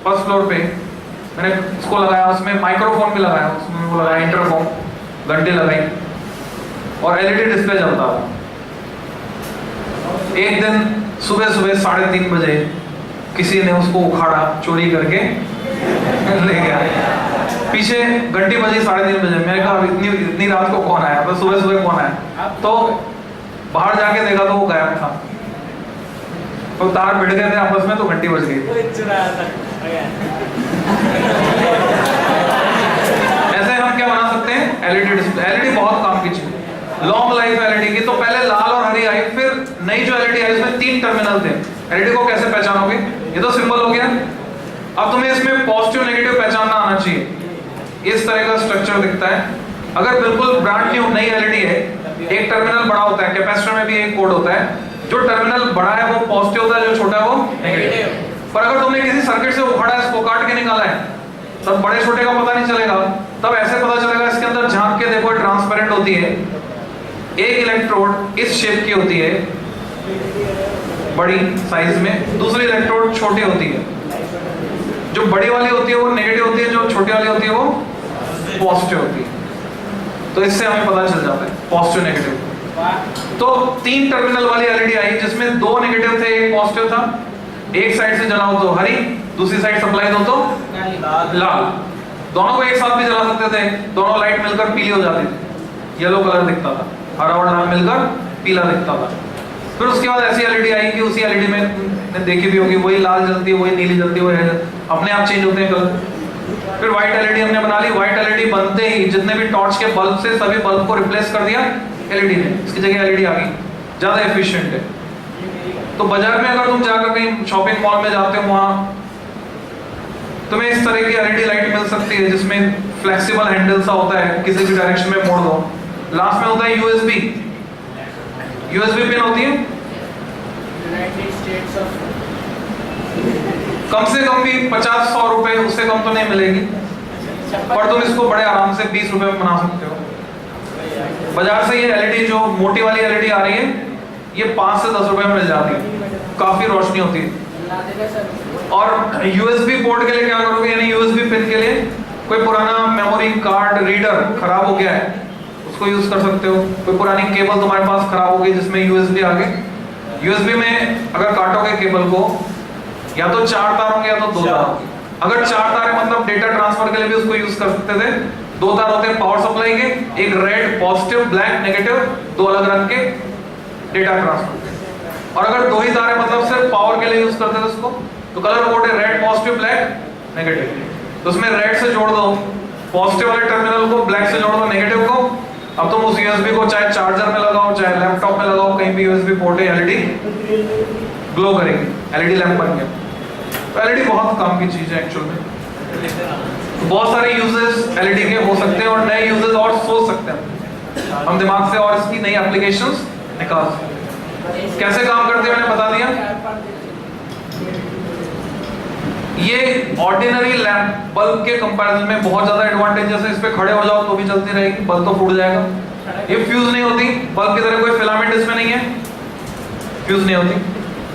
फर्स्ट फ्लोर पे, मैंने उसको लगाया, उसमें माइक्रोफोन भी लगाया, उसमें वो लगाया इंटरफॉन, घंटे लगाई और एलईडी डिस्प्ले चलता था। एक दिन सुबह 3:30 बजे किसी ने उसको उखाड़ा, चोरी करके ले गया। पीछे घंटी बजी 3:30 बजे, मैंने कहा इतनी रात को कौन आया, बस सुबह कौन आया। तो बाहर जाके देखा तो वो गायब था, तो तार भिड़ गए थे आपस में, तो घंटी बज गई। ऐसे हम क्या बना सकते हैं, एलईडी डिस्प्ले। एलईडी बहुत काम की चीज, लॉन्ग लाइफ एलईडी की। तो पहले लाल और हरी आई, फिर नई जो एलईडी आई उसमें 3 टर्मिनल थे। एलईडी को कैसे पहचानोगे, ये तो सिंपल हो गया। अब तुम्हें इसमें पॉजिटिव नेगेटिव पहचानना आना चाहिए। इस तरह का स्ट्रक्चर दिखता है। अगर बिल्कुल ब्रांड न्यू नई एलईडी है, एक टर्मिनल बड़ा होता है, कैपेसिटर में भी एक कोड होता है, जो टर्मिनल बड़ा है वो पॉजिटिव होता है, जो छोटा है वो नेगेटिव। पर अगर तुमने किसी सर्किट से उखाड़ा है, इसको काट के निकाला है, तब बड़े छोटे का पता नहीं चलेगा। तब ऐसे पता चलेगा, इसके अंदर झांक के देखो, ट्रांसपेरेंट होती है। एक इलेक्ट्रोड इस शेप की होती है बड़ी साइज में, दूसरी इलेक्ट्रोड छोटी होती है। जो बड़ी वाली होती है वो नेगेटिव होती है, जो छोटी वाली होती है वो पॉजिटिव होती है। तो इससे हमें पता चल जाता है पॉजिटिव नेगेटिव। तो 3 टर्मिनल वाली एलईडी आई, जिसमें 2 नेगेटिव थे, एक पॉजिटिव था। एक साइड से जलाओ तो हरी, दूसरी साइड सप्लाई दो तो लाल। दोनों को एक साथ भी जला सकते थे, दोनों लाइट मिलकर पीली हो जाती थी, येलो कलर दिखता था, हरा और लाल मिलकर पीला दिखता था। फिर उसके बाद ऐसी एलईडी आई कि उसी एलईडी में देखी भी होगी, वही लाल जलती है, वही नीली जलती है, वही अपने आप चेंज होते हैं कलर। फिर व्हाइट एलईडी हमने बना ली। व्हाइट एलईडी बनते ही जितने भी टॉर्च के बल्ब से सभी बल्ब को रिप्लेस कर दिया एलईडी ने, इसकी जगह एलईडी आ गई, ज्यादा एफिशिएंट है। तो बाजार में अगर तुम जाकर कहीं शॉपिंग मॉल में जाते हो, वहां तुम्हें इस तरह की एलईडी लाइट मिल सकती है, जिसमें फ्लेक्सिबल हैंडल सा होता है, किसी भी डायरेक्शन में मोड़ दो। लास्ट में होता है यूएसबी पिन होती है, कम से कम भी 50-100 रुपए, उससे कम तो नहीं मिलेगी, पर तुम इसको बड़े आराम से 20 रुपए में बना सकते हो। बाजार से ये एलईडी जो मोटी वाली एलईडी आ रही है, ये 5 से 10 रुपए में मिल जाती है, काफी रोशनी होती है। और यूएसबी पोर्ट के लिए क्या करोगे, यानी यूएसबी पिन के लिए कोई पुराना मेमोरी कार्ड रीडर खराब हो गया है, उसको यूज कर सकते हो। कोई पुरानी केबल तुम्हारे पास खराब हो गई जिसमें यूएसबी आ गई, यूएसबी में अगर काटोगे केबल को, या तो 4 तार होंगे या तो 2 तार होंगे। अगर 4 तार है मतलब डेटा ट्रांसफर के लिए भी उसको यूज कर सकते थे। 2 तार होते हैं पावर सप्लाई के, एक रेड पॉजिटिव ब्लैक नेगेटिव, 2 अलग रंग के डेटा ट्रांसफर। और अगर 2 ही तार है मतलब सिर्फ पावर के लिए यूज करते थे उसको, तो कलर कोड है रेड पॉजिटिव ब्लैक नेगेटिव। तो उसमें रेड से जोड़ दो पॉजिटिव वाले टर्मिनल को, ब्लैक से जोड़ दो नेगेटिव को। अब तुम उस यूएसबी को चाहे चार्जर में लगाओ, चाहे लैपटॉप में लगाओ, कहीं भी यूएसबी पोर्ट है, एलईडी ग्लो करेगी, एलईडी लैंप बन गया। तो एलईडी बहुत काम की चीज है एक्चुअल में। तो बहुत सारे यूजेस एलईडी के हो सकते हैं और नए यूजेस और सोच सकते हैं हम दिमाग से, और इसकी नई एप्लीकेशंस निकाल सकते हैं। कैसे काम करते हैं मैंने बता दिया। ये ऑर्डिनरी लैंप बल्ब के कंपैरिजन में बहुत ज्यादा एडवांटेजेस है। इस पे खड़े हो जाओ तो भी चलती रहेगी, बल्ब तो फूट जाएगा। ये फ्यूज नहीं होती, बल्ब की तरह कोई फिलामेंट इसमें नहीं है, फ्यूज नहीं होती।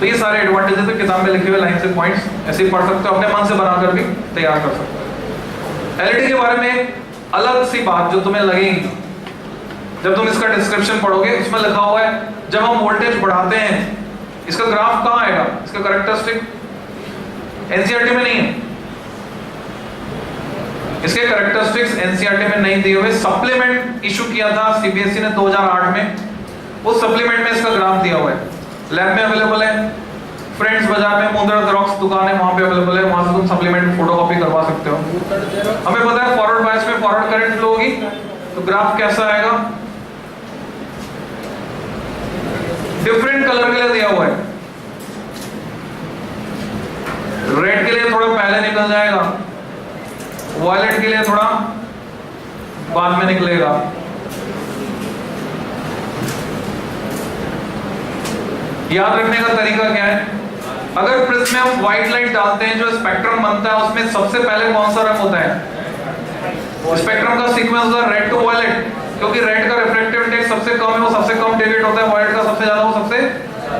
तो ये सारे एडवांटेजेस है, किताब में लिखे हुए लाइन से पॉइंट्स ऐसे ही पढ़ सकते हो, अपने मन से बनाकर भी तैयार कर सकते हो। एलईडी के बारे में अलग सी बात जो तुम्हें लगेगी जब तुम इसका डिस्क्रिप्शन पढ़ोगे, उसमें लिखा हुआ है जब हम वोल्टेज बढ़ाते हैं, इसका ग्राफ कहाँ आएगा, इसका कैरेक्टरिस्टिक एनसीईआरटी में नहीं है। इसके कैरेक्टरिस्टिक्स एनसीईआरटी में नहीं दिए हुए, सप्लीमेंट इशू किया था सीबीएसई ने 2008 में, उस सप्लीमेंट में इसका ग्राफ दिया हुआ है। लैब में अवेलेबल है, फ्रेंड्स बाजार में मुंद्रा जेरोक्स दुकान है वहां पे अवेलेबल है, वहां से तुम सप्लीमेंट फोटोकॉपी करवा सकते हो। हमें पता है फॉरवर्ड बायस में फॉरवर्ड करंट फ्लो होगी, तो ग्राफ कैसा आएगा, डिफरेंट कलर के लिए दिया हुआ है। रेड के लिए थोड़ा पहले निकल जाएगा, वायलेट के लिए थोड़ा बाद में निकलेगा। याद रखने का तरीका क्या है, अगर प्रिज्म में हम व्हाइट लाइट डालते हैं, जो स्पेक्ट्रम बनता है उसमें सबसे पहले कौन सा रंग होता है, स्पेक्ट्रम का सीक्वेंस होता है रेड टू वायलेट, क्योंकि रेड का रिफ्रैक्टिव इंडेक्स सबसे कम है, वो सबसे कम डेविएट होता है, वायलेट का सबसे ज्यादा, वो सबसे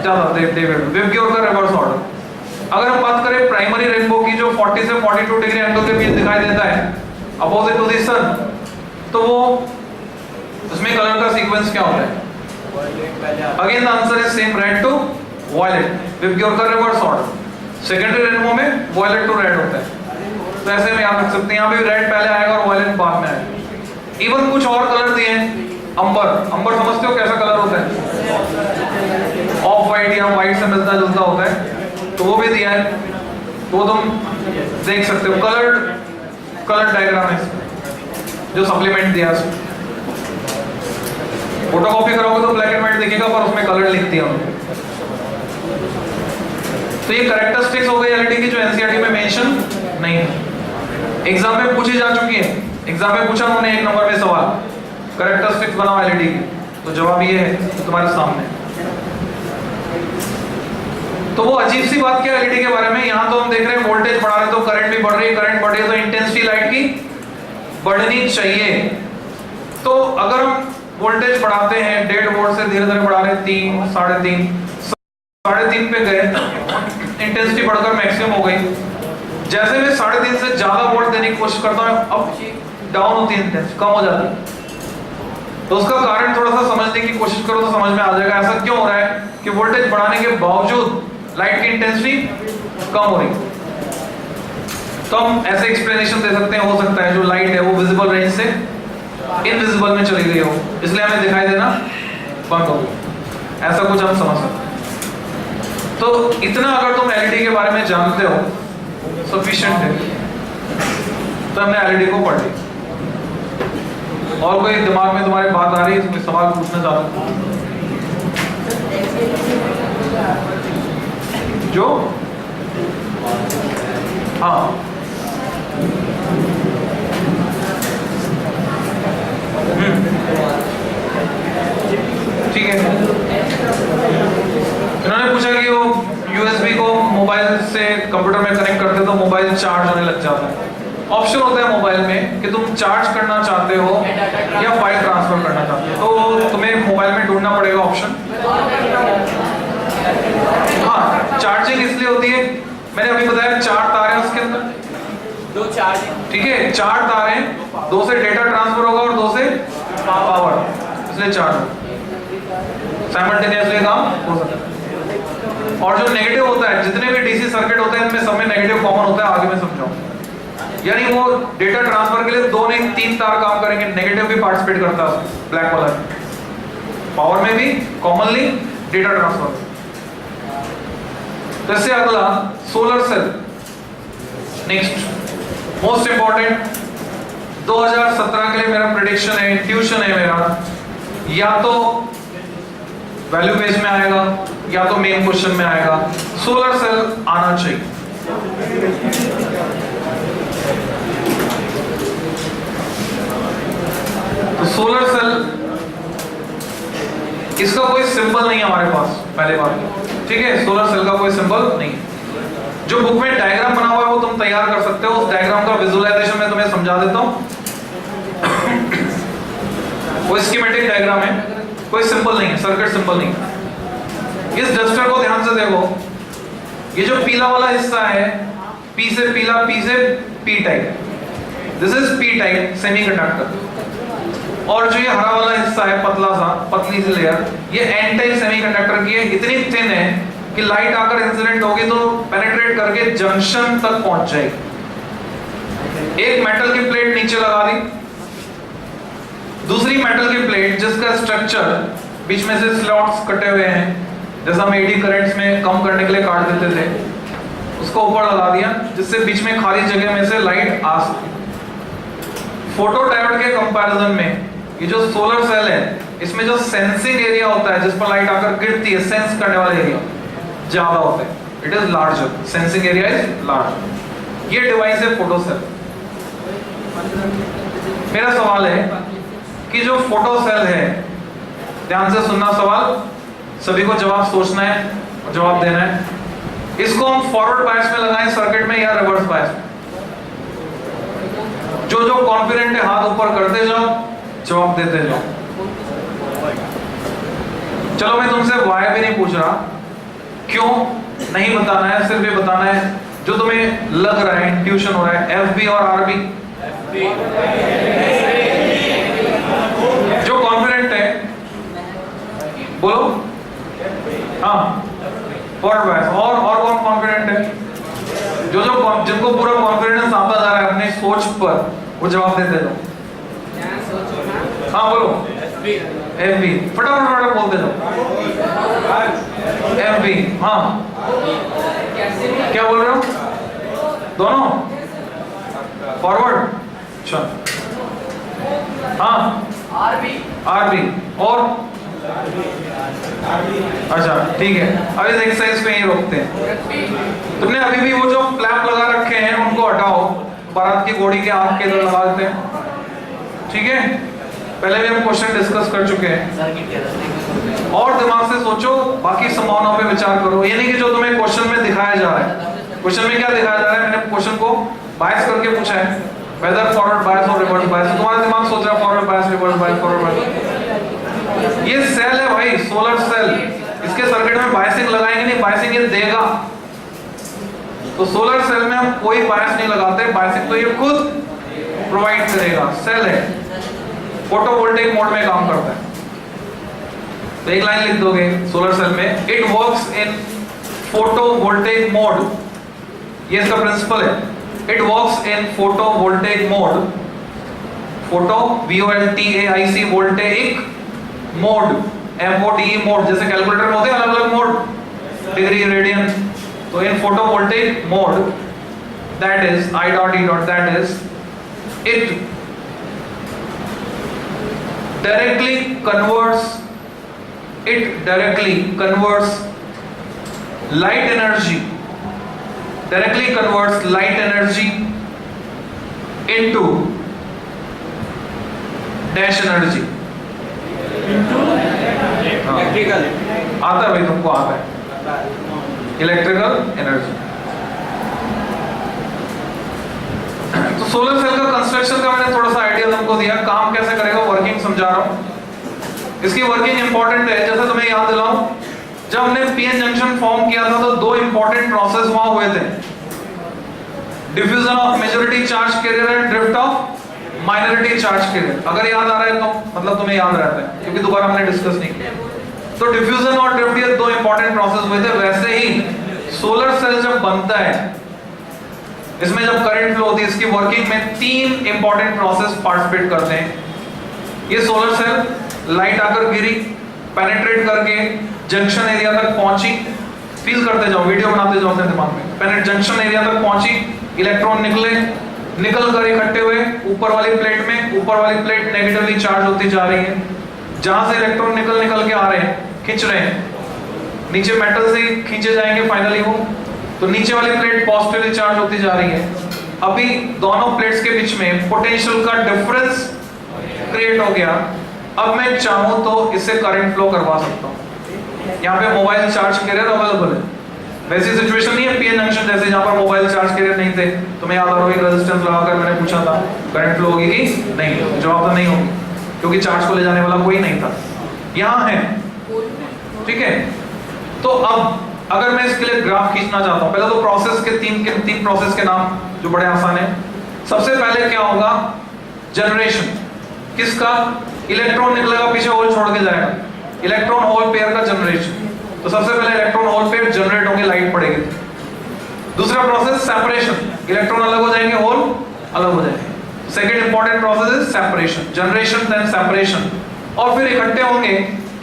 ज्यादा डेविएट। विबग्योर का रिवर्स ऑर्डर। अगर हम बात करें प्राइमरी रेनबो की, जो 40 से 42 डिग्री एंगल के बीच दिखाई देता है अपोजिट टू द सन, तो वो उसमें कलर का सीक्वेंस क्या होता है, again the answer is same, red to violet, VIBGYOR का रिवर्स ऑर्डर। सेकेंडरी रेनबो में वायलेट टू रेड होता है, तो ऐसे में याद रख सकते हैं, यहाँ पे रेड पहले आएगा और वायलेट बाद में आएगा। इवन कुछ और कलर दिए हैं, अंबर, अंबर समझते हो कैसा कलर होता है, ऑफ वाइट या व्हाइट से मिलता जुलता होता है, तो वो भी दिया है, तो तुम देख सकते हो। कलर डायग्राम है जो सप्लीमेंट दिया है, फोटोकॉपी करोगे तो ब्लैक एंड व्हाइट दिखेगा, पर उसमें कलर लिख दिया उन्होंने। तो ये कैरेक्टरिस्टिक्स हो गई एलईडी की जो एनसीईआरटी में मेंशन नहीं है, एग्जाम में पूछी जा चुकी है। एग्जाम में पूछा उन्होंने 1 नंबर में सवाल, कैरेक्टरिस्टिक्स बनाओ एलईडी की, तो जवाब ये है तुम्हारे सामने। तो वो अजीब सी बात क्या है एलईडी के बारे में, यहाँ तो हम देख रहे हैं वोल्टेज बढ़ा रहे तो करंट भी बढ़ रही है, करंट बढ़ रही है तो इंटेंसिटी लाइट की बढ़नी चाहिए। तो अगर हम वोल्टेज बढ़ाते हैं 1.5 वोल्ट से धीरे धीरे बढ़ा रहे हैं 3, 3.5 पे गए, इंटेंसिटी बढ़कर मैक्सिमम हो गई। जैसे मैं 3.5 से ज्यादा वोल्ट देने की कोशिश करता हूँ, अब डाउन होती है, इंटेंसिटी कम हो जाती है। तो उसका कारण थोड़ा सा समझने की कोशिश करो तो समझ में आ जाएगा ऐसा क्यों हो रहा है कि वोल्टेज बढ़ाने के बावजूद लाइट की इंटेंसिटी कम हो रही। तो हम ऐसे एक्सप्लेनेशन दे सकते हैं, हो सकता है जो लाइट है वो विजिबल रेंज से इनविजिबल में चली गई हो, इसलिए हमें दिखाई देना बंद हो गई, ऐसा कुछ हम समझ सकते हैं। तो इतना अगर तुम एलईडी के बारे में जानते हो सफिशिएंट है, तो हमने एलईडी को पढ़ ली। और कोई दिमाग में तुम्हारी बात आ रही है, कोई सवाल पूछना चाहते हो जो? हाँ ठीक है। इन्होंने पूछा कि वो यूएसबी को मोबाइल से कंप्यूटर में कनेक्ट करते तो मोबाइल चार्ज होने लग जाता है। ऑप्शन होता है मोबाइल में कि तुम चार्ज करना चाहते हो या फाइल ट्रांसफर करना चाहते हो, तो तुम्हें मोबाइल में ढूंढना पड़ेगा ऑप्शन। हाँ, चार्जिंग इसलिए होती है मैंने अभी बताया 4 तार हैं उसके अंदर, 2 चार्ज, ठीक है, 4 तार हैं, 2 से डेटा ट्रांसफर होगा और 2 से पावर, इसलिए चार्ज साइमल्टेनियसली काम हो सकता है। और जो नेगेटिव होता है, जितने भी डीसी सर्किट होते हैं इनमें सब में नेगेटिव कॉमन होता है, आगे मैं समझाऊंगा। यानी वो डेटा ट्रांसफर के लिए 2 नहीं 3 तार काम करेंगे, नेगेटिव भी पार्टिसिपेट करता है ब्लैक वाला, पावर में भी कॉमनली डेटा ट्रांसफर। तो इससे अगला solar cell, next most important 2017 के लिए मेरा प्रेडिक्शन है, इंट्यूशन है मेरा, या तो वैल्यू बेस में आएगा या तो मेन क्वेश्चन में आएगा, सोलर सेल आना चाहिए। तो सोलर सेल, इसका कोई सिंबल नहीं है हमारे पास, पहले बात, ठीक है, सोलर सेल का कोई सिंबल नहीं। जो बुक में डायग्राम बना हुआ है वो तुम तैयार कर सकते हो, उस डायग्राम का विजुअलाइजेशन मैं तुम्हें समझा देता हूं। वो स्कीमेटिक डायग्राम है, कोई सिंबल नहीं है, सर्किट सिंबल नहीं। इस डस्टर को ध्यान से देखो, ये जो पीला वाला हिस्सा है, पी से पीला, पी से P type, this is P type semiconductor. और जो ये हरा वाला हिस्सा है, पतला सा, पतली सी लेयर, ये एन टाइप सेमीकंडक्टर की है, इतनी थिन है कि लाइट आकर इंसिडेंट होगी तो पेनिट्रेट करके जंक्शन तक पहुंच जाएगी। एक मेटल की प्लेट नीचे लगा दी, दूसरी मेटल की प्लेट जिसका स्ट्रक्चर बीच में से स्लॉट्स कटे हुए हैं, जैसा हम एडी करंट्स में कम करने के लिए काट देते थे, उसको ऊपर लगा दिया जिससे बीच में खाली जगह में से लाइट आ सके। फोटो डायोड के कंपैरिजन में ये जो सोलर सेल है, इसमें जो सेंसिंग एरिया होता है जिस पर लाइट आकर गिरती है, सेंस करने वाला एरिया ज्यादा होता है, it is larger, sensing area is larger. ये डिवाइस है फोटो सेल। मेरा सवाल है कि जो फोटो सेल है, ध्यान से सुनना सवाल, सभी को जवाब सोचना है और जवाब देना है। इसको हम फॉरवर्ड बायस में लगाएं सर्किट में या रिवर्स बायस में? जो जो कॉन्फिडेंट है हाथ ऊपर करते जाओ, जवाब देते जाओ। चलो मैं तुमसे वाई भी नहीं पूछ रहा, क्यों नहीं बताना है, सिर्फ ये बताना है जो तुम्हें लग रहा है, इंट्यूशन हो रहा है, एफ बी और आर बी। जो कॉन्फिडेंट है बोलो, हाँ फॉरवर्ड बायस। और कौन कॉन्फिडेंट है? जो जिनको पूरा कॉन्फिडेंस आता जा रहा है अपनी सोच पर, वो जवाब देते जाओ। हाँ बोलो, एफ बी, फटाफट बोलते जाओ, एफ बी। हाँ क्या बोल रहे हो? दोनों फॉरवर्ड, अच्छा हाँ आर बी और अच्छा ठीक है। अब इस एक्सरसाइज पे ही रोकते हैं। तुमने अभी भी वो जो क्लैप लगा रखे हैं उनको हटाओ, बारात की घोड़ी के आंख के इधर लगा देते हैं, ठीक है। पहले भी हम क्वेश्चन डिस्कस कर चुके हैं, और दिमाग से सोचो, बाकी संभावनाओं पे विचार करो। ये नहीं कि जो तुम्हें क्वेश्चन में दिखाया जा रहा है, क्वेश्चन में क्या दिखाया जा रहा है, मैंने क्वेश्चन को बायस करके पूछा है, वेदर फॉरवर्ड बायस और रिवर्स बायस। तुम्हारा दिमाग सोच रहा है forward bias, reverse bias, forward bias. ये सेल है भाई, सोलर सेल, इसके सर्किट में बायसिंग लगाएंगे नहीं, बायसिंग ये देगा। तो सोलर सेल में हम कोई बायस नहीं लगाते, बायसिंग तो ये खुद प्रोवाइड करेगा। सेल है, फोटोवोल्टेइक मोड में काम करता है। तो एक लाइन लिख दोगे सोलर सेल में, it works in photovoltaic mode, ये इसका प्रिंसिपल है। It works in photovoltaic mode, photo VOLTAIC, voltaic mode, MODE mode, जैसे कैलकुलेटर में होते हैं अलग अलग मोड, डिग्री, रेडियन। तो in photovoltaic mode, that is I dot E dot, that is it directly converts light energy into dash energy, electrical आता है भाई, तुमको आता है इलेक्ट्रिकल एनर्जी। तो सोलर सेल का कंस्ट्रक्शन का मैंने थोड़ा सा आइडिया तुमको दिया, काम कैसे करेगा, वर्किंग समझा रहा हूं। इसकी वर्किंग इंपॉर्टेंट है, जैसा तुम्हें याद दिलाऊं, जब हमने पीएन जंक्शन फॉर्म किया था तो दो इंपॉर्टेंट प्रोसेस वहां हुए थे, diffusion of majority charge carrier and drift of minority charge carrier. अगर याद आ रहा है तो मतलब तुम्हें याद रहता है, क्योंकि दोबारा हमने डिस्कस नहीं किया। तो डिफ्यूजन और ड्रिफ्ट ये दो इंपॉर्टेंट प्रोसेस हुए थे। वैसे ही सोलर सेल जब बनता है, इसमें जब करंट फ्लो होती है, इसकी वर्किंग में तीन इंपॉर्टेंट प्रोसेस पार्टिसिपेट करते हैं। ये सोलर सेल लाइट आकर गिरी, पेनिट्रेट करके जंक्शन एरिया तक पहुंची, फील करते जाओ, वीडियो बनाते जाओ अपने दिमाग में। पेनिट्रेट जंक्शन एरिया तक पहुंची, इलेक्ट्रॉन निकले, निकल कर इकट्ठे हुए ऊपर वाली प्लेट में। ऊपर वाली प्लेट नेगेटिवली चार्ज होती जा रही है, जहां से इलेक्ट्रॉन निकल के आ रहे हैं, खींच रहे हैं, नीचे मेटल से खींचे जाएंगे फाइनली वो, तो नीचे वाली प्लेट पॉजिटिवली चार्ज होती जा रही है। अभी दोनों प्लेट्स के बीच में पोटेंशियल का डिफरेंस क्रिएट हो गया। अब मैं चाहूं तो इससे करंट फ्लो करवा सकता हूं। यहाँ पे मोबाइल चार्ज कैरियर अवेलेबल है, वैसी सिचुएशन नहीं है पीएन जंक्शन जैसे जहां पर मोबाइल चार्ज कैरियर नहीं थे। तो मैं याद आ रहा हूं, एक रेजिस्टेंस लगाकर मैंने पूछा था करंट फ्लो होगी कि नहीं, जवाब तो नहीं होगी, क्योंकि चार्ज को ले जाने वाला कोई नहीं था। यहाँ है, ठीक है। तो अब अगर मैं इसके लिए ग्राफ खींचना चाहता हूं, पहले तो प्रोसेस के तीन प्रोसेस के नाम जो बड़े आसान है। सबसे पहले क्या होगा, जनरेशन। किसका? इलेक्ट्रॉन निकलेगा, पीछे होल छोड़ के जाएगा, इलेक्ट्रॉन होल पेयर का जनरेशन। तो सबसे पहले इलेक्ट्रॉन होल पेयर जनरेट होंगे, लाइट पड़ेगी। दूसरा प्रोसेस सेपरेशन, इलेक्ट्रॉन अलग हो जाएंगे, होल अलग हो जाएंगे। Second important process is separation, generation then separation. और फिर इकट्ठे होंगे,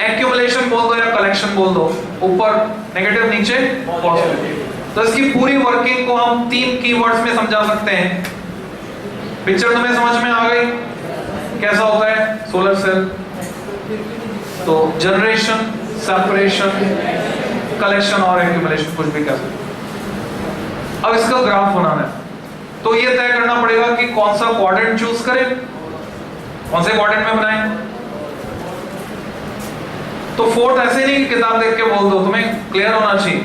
एक्यूमुलेशन बोल दो या कलेक्शन बोल दो, ऊपर नेगेटिव नीचे पॉजिटिव। तो इसकी पूरी वर्किंग को हम तीन कीवर्ड्स में समझा सकते हैं। पिक्चर तुम्हें समझ में आ गई कैसा होता है सोलर सेल? तो जनरेशन, सेपरेशन, कलेक्शन और एक्यूमुलेशन, कुछ भी कह सकते। अब इसका ग्राफ बनाना है, तो ये तय करना पड़ेगा कि कौन सा क्वाड्रेंट चूज करें, कौन से क्वाड्रेंट में बनाएं। तो फोर्थ ऐसे नहीं कि किताब देख के बोल दो, तुम्हें क्लियर होना चाहिए।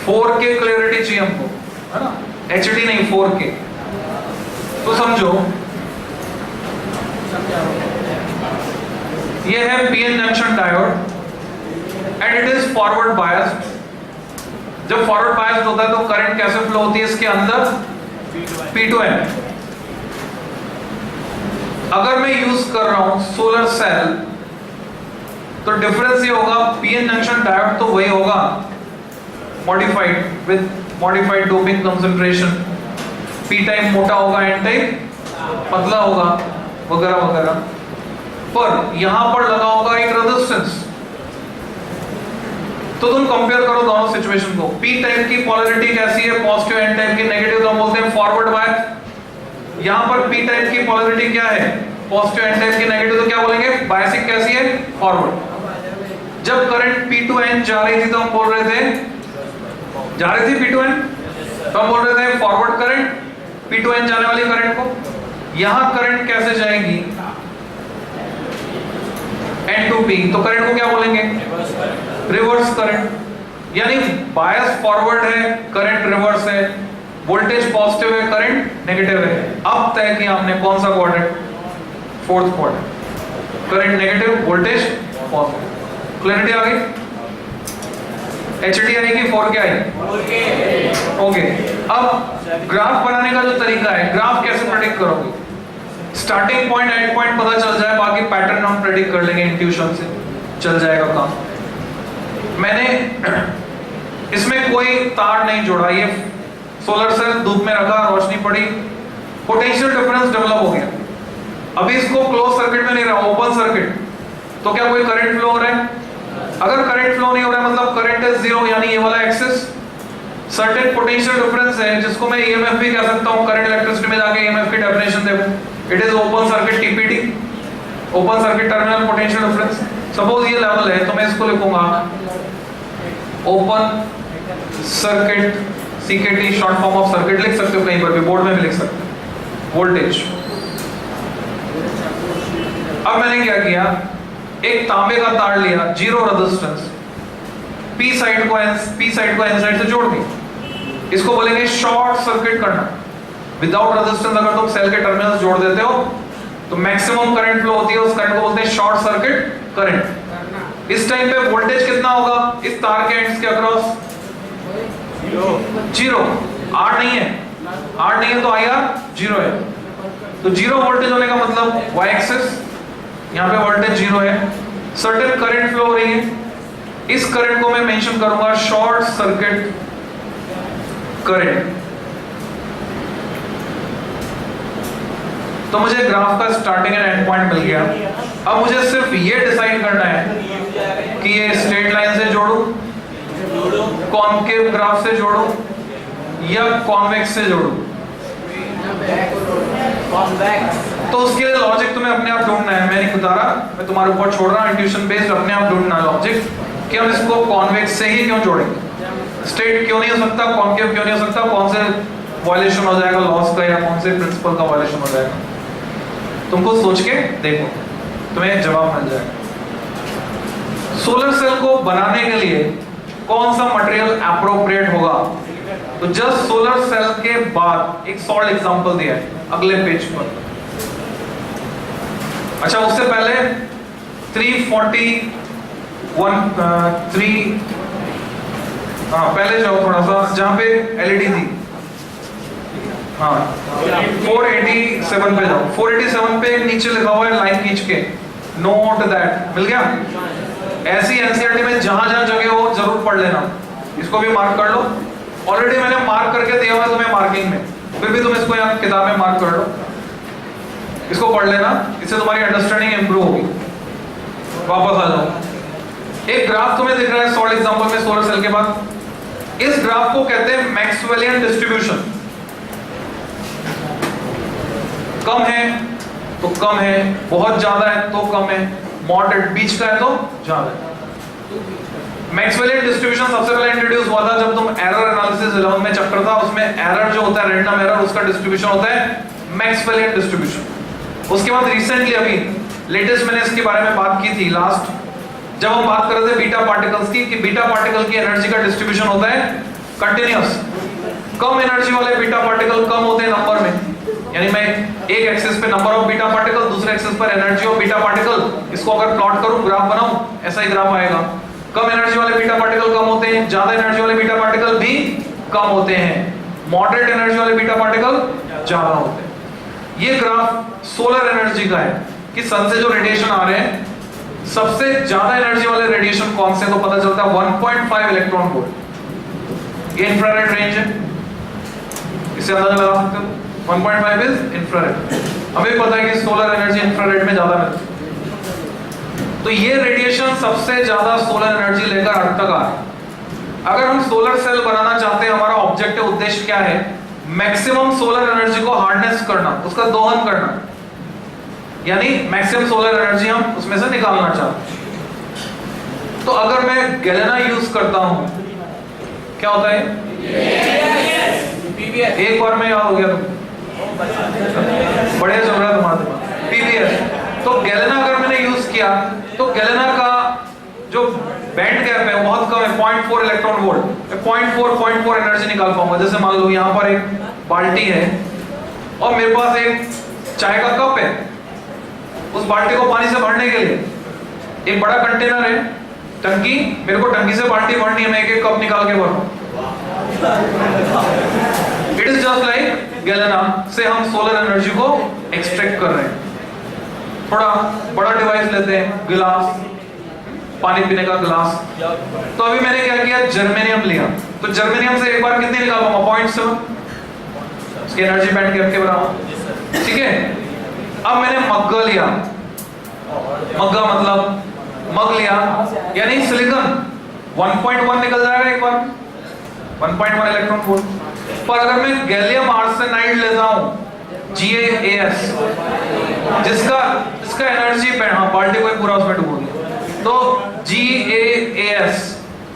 4K क्लियरिटी चाहिए हमको, है ना, HD नहीं 4K। तो समझो ये है PN junction diode and it is forward biased. जब फॉरवर्ड बायस्ड होता है तो करंट कैसे फ्लो होती है इसके अंदर? P2N। अगर मैं यूज कर रहा हूं सोलर सेल, तो डिफरेंस ये होगा, पीएन जंक्शन डायोड तो वही होगा, modified with modified doping concentration. P type मोटा होगा, एन टाइप पतला होगा, वगैरह वगैरह। पर यहां पर लगा होगा एक रेजिस्टेंस। तो तुम कंपेयर करो दोनों सिचुएशन को। पी टाइप की पोलैरिटी कैसी है? पॉजिटिव। एन टाइप की नेगेटिव, तो हम बोलते हैं फॉरवर्ड बायस। यहां पर पी टाइप की पोलैरिटी क्या है? पॉजिटिव। एन टाइप की नेगेटिव, तो क्या बोलेंगे? बायसिंग कैसी है? फॉरवर्ड। जब करंट P2N जा रही थी तो हम बोल रहे थे, जा रही थी P2N, तो हम बोल रहे थे फॉरवर्ड करंट, P2N जाने वाली करंट को। यहां करंट कैसे जाएगी? N to P, तो करंट को क्या बोलेंगे? Reverse current. यानी बायस फॉरवर्ड है, करंट रिवर्स है, वोल्टेज पॉजिटिव है, करंट नेगेटिव है। अब तय किया हमने कौन सा quadrant? Fourth quadrant. Current negative, voltage positive. Clarity आ गई? HD यानी कि 4K आई? ओके। अब ग्राफ बनाने का जो तरीका है, ग्राफ कैसे प्रेडिक्ट करोगे? स्टार्टिंग पॉइंट, एंड पॉइंट पता चल जाए, बाकी पैटर्न हम प्रेडिक्ट कर लेंगे, इंट्यूशन से चल जाएगा काम। मैंने इसमें कोई तार नहीं जोड़ा, ये सोलर सेल धूप में रखा, रोशनी पड़ी, पोटेंशियल डिफरेंस डेवलप हो गया। अभी इसको क्लोज सर्किट में नहीं रहा, ओपन सर्किट, तो क्या कोई करंट फ्लो हो रहा है? अगर करंट फ्लो नहीं हो रहा है मतलब करंट इज जीरो, यानी ये वाला एक्सिस सर्टेन पोटेंशियल डिफरेंस है, जिसको मैं ईएमएफ भी कह सकता हूं। करंट इलेक्ट्रिसिटी में जाके ईएमएफ की डेफिनेशन देखो, it is open circuit TPT, open circuit terminal potential difference. Suppose ये लेवल है, तो मैं इसको लिखूंगा open circuit, सीकेटी short form of circuit लिख सकते हो, कहीं पर भी बोर्ड में भी लिख सकते हो, वोल्टेज। अब मैंने क्या किया, एक तांबे का तार लिया, जीरो रेजिस्टेंस, पी साइड को एन साइड से जोड़ दी। इसको बोलेंगे शॉर्ट सर्किट करना। विदाउट रेजिस्टेंस अगर तुम सेल के टर्मिनल्स जोड़ देते हो तो मैक्सिमम करंट फ्लो होती है, उस करंट को बोलते हैं शॉर्ट सर्किट करंट। इस टाइम पे वोल्टेज कितना होगा इस तार के एंड्स के अक्रॉस? जीरो। आर नहीं है, आर नहीं है तो आई आर जीरो है। तो जीरो वोल्टेज होने का मतलब वाई एक्सिस, यहाँ पे वोल्टेज जीरो है, सर्टेन करंट फ्लो हो रही है। इस करंट को मैं मेंशन करूंगा शॉर्ट सर्किट करंट। तो मुझे ग्राफ का स्टार्टिंग एंड एंड पॉइंट मिल गया। अब मुझे सिर्फ ये डिसाइड करना है कि ये स्ट्रेट लाइन से जोड़ूं, कॉनकेव ग्राफ से जोड़ूं या कॉन्वेक्स से जोड़ूं। तो उसके लिए लॉजिक तुम्हें अपने आप ढूंढना है, मैं नहीं बता रहा, मैं तुम्हारे ऊपर छोड़ रहा हूं, इंट्यूशन बेस्ड अपने आप ढूंढना लॉजिक कि हम इसको कॉन्वेक्स से ही क्यों जोड़ेंगे। स्ट्रेट क्यों नहीं हो सकता, कॉनकेव क्यों नहीं हो सकता, कौन से वायलेशन हो जाएगा लॉस का या कौन से प्रिंसिपल का वायलेशन हो जाएगा। तुमको सोच के देखो, तुम्हें जवाब मिल जाएगा। सोलर सेल को बनाने के लिए कौन सा मटेरियल एप्रोप्रिएट होगा? तो जस्ट सोलर सेल के बाद एक सॉल्ड एग्जांपल दिया है अगले पेज पर। अच्छा, उससे पहले 341 पहले जाओ थोड़ा सा, जहां पे एलईडी थी, हाँ 487 पे जाओ। 487 पे नीचे लिखा हुआ है लाइन खींच के, नोट दैट। मिल गया? ऐसी एनसीईआरटी में जहां जहां जगह हो जरूर पढ़ लेना। इसको भी मार्क कर लो, ऑलरेडी मैंने मार्क करके दिया हुआ है तुम्हें मार्किंग में, फिर भी तुम इसको यहाँ किताब में मार्क कर लो, इसको पढ़ लेना, इससे तुम्हारी अंडरस्टैंडिंग इंप्रूव होगी। वापस आ जाओ, एक ग्राफ तुम्हें दिख रहा है सॉल्ड एग्जांपल में सोलर सेल के बाद। इस ग्राफ को कहते हैं मैक्सवेलियन डिस्ट्रीब्यूशन। कम है तो कम है, बहुत ज्यादा है तो कम है, मॉडरेट बीच का है तो ज्यादा है। मैक्सवेलियन डिस्ट्रीब्यूशन सबसे पहले इंट्रोड्यूस हुआ था जब तुम एरर एनालिसिस 11 में चैप्टर था, उसमें एरर जो होता है रैंडम एरर, उसका डिस्ट्रीब्यूशन होता है मैक्सवेलियन डिस्ट्रीब्यूशन। उसके बाद रिसेंटली अभी लेटेस्ट मैंने इसके बारे में बात की थी लास्ट, जब हम बात कर रहे थे बीटा पार्टिकल्स की, कि बीटा पार्टिकल की एनर्जी का डिस्ट्रीब्यूशन होता है कंटिन्यूअस। कम एनर्जी वाले बीटा पार्टिकल कम होते हैं नंबर में, यानी मैं एक एक्सिस पे नंबर ऑफ बीटा पार्टिकल, दूसरे एक्सिस पर एनर्जी ऑफ बीटा पार्टिकल, इसको अगर प्लॉट करूं, ग्राफ बनाऊं, ऐसा ही ग्राफ आएगा। कम एनर्जी वाले बीटा पार्टिकल कम होते हैं, ज्यादा एनर्जी वाले बीटा पार्टिकल भी कम होते हैं, मॉडरेट एनर्जी वाले बीटा पार्टिकल ज्यादा होते हैं। ये ग्राफ सोलर एनर्जी का है कि सन से जो रेडिएशन आ रहे हैं, सबसे ज्यादा एनर्जी वाले रेडिएशन कौन से, तो पता चलता है 1.5 इलेक्ट्रॉन वोल्ट। ये इंफ्रारेड रेंज है, इससे अंदाजा लगा सकते हो 1.5 इज इंफ्रारेड। हमें पता है कि सोलर एनर्जी इंफ्रारेड में ज्यादा मिलती है, तो ये रेडिएशन सबसे ज्यादा सोलर एनर्जी लेकर अर्थ तक आ रहा है। अगर हम सोलर सेल बनाना चाहते हैं, हमारा ऑब्जेक्टिव उद्देश्य क्या है? मैक्सिमम सोलर एनर्जी को हार्नेस करना, उसका दोहन करना, यानी मैक्सिमम सोलर एनर्जी हम उसमें से निकालना चाहते हैं। तो अगर मैं गैलेना यूज करता हूं, क्या होता है? एक बार में याद हो गया तुम, बढ़िया चल रहा है तुम्हारा दिमाग। पीवीएस। तो गैलेना अगर मैंने यूज किया तो गैलेना का जो बैंड गैप है बहुत कम है, 0.4 इलेक्ट्रॉन वोल्ट। मैं 0.4 एनर्जी निकाल पाऊंगा। जैसे मान लो यहाँ पर एक बाल्टी है और मेरे पास एक चाय का कप है, उस बाल्टी को पानी से भरने के लिए एक बड़ा कंटेनर है, टंकी, मेरे को टंकी से बाल्टी भरनी है, मैं एक एक कप निकाल के भरूं। It is just like galena से हम सोलर एनर्जी को एक्सट्रैक्ट कर रहे हैं। थोड़ा बड़ा डिवाइस लेते हैं, गिलास, पानी पीने का गिलास। तो अभी मैंने क्या किया, जर्मेनियम लिया, तो जर्मेनियम से एक बार कितनी निकाल पाऊंगा? 0.7, उसकी एनर्जी बैंड गैप के बराबर, ठीक है। अब मैंने मग्गा लिया, मग्गा मतलब मग लिया, यानी सिलिकॉन 1.1 निकल जाएगा एक बार, 1.1 इलेक्ट्रॉन वोल्ट। पर अगर मैं गैलियम आर्सेनाइड लेता हूं, GaAs, जिसका एनर्जी बैंड, हाँ बाल्टी को पूरा उसमें डुबो दिया, तो GaAs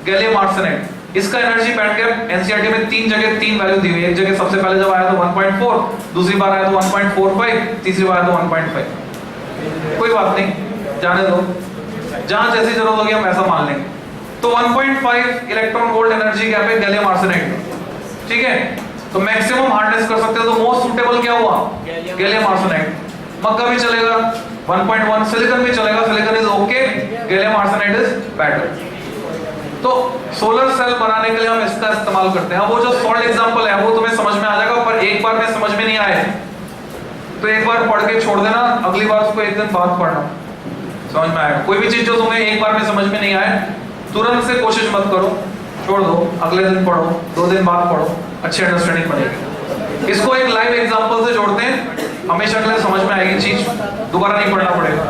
गैलियम आर्सेनाइड, इसका एनर्जी बैंड गैप एनसीईआरटी में तीन वैल्यू दी हुई है। एक जगह सबसे पहले जब आया तो 1.4, दूसरी बार आया तो 1.45, तीसरी बार आया तो 1.5। कोई बात नहीं, जाने दो, जहां जैसी जरूरत होगी हम ऐसा मान लेंगे। तो 1.5 इलेक्ट्रॉन वोल्ट एनर्जी गैप है गैलियम आर्सेनाइड में, ठीक है। तो मैक्सिमम हार्डनेस कर सकते हो, तो मोस्ट सुटेबल क्या हुआ? Gallium arsenide. मग्गा भी चलेगा, 1.1 सिलिकॉन भी चलेगा, silicon is okay, gallium arsenide is better. तो सोलर सेल बनाने के लिए हम इसका इस्तेमाल करते हैं। वो जो सॉल्ट एग्जांपल है वो तुम्हें समझ में आ जाएगा, पर एक बार में समझ में नहीं आए तो एक बार पढ़ के छोड़ देना, अगली बार उसको एक दिन बाद पढ़ना, समझ में आएगा। कोई भी चीज जो तुम्हें एक बार में समझ में नहीं आए तुरंत से कोशिश मत करो, छोड़ दो, अगले दिन पढ़ो, 2 दिन बाद पढ़ो, अच्छी अंडरस्टैंडिंग बनेगी। इसको एक लाइव एग्जांपल से जोड़ते हैं, हमेशा के लिए समझ में आएगी चीज, दोबारा नहीं पढ़ना पड़ेगा।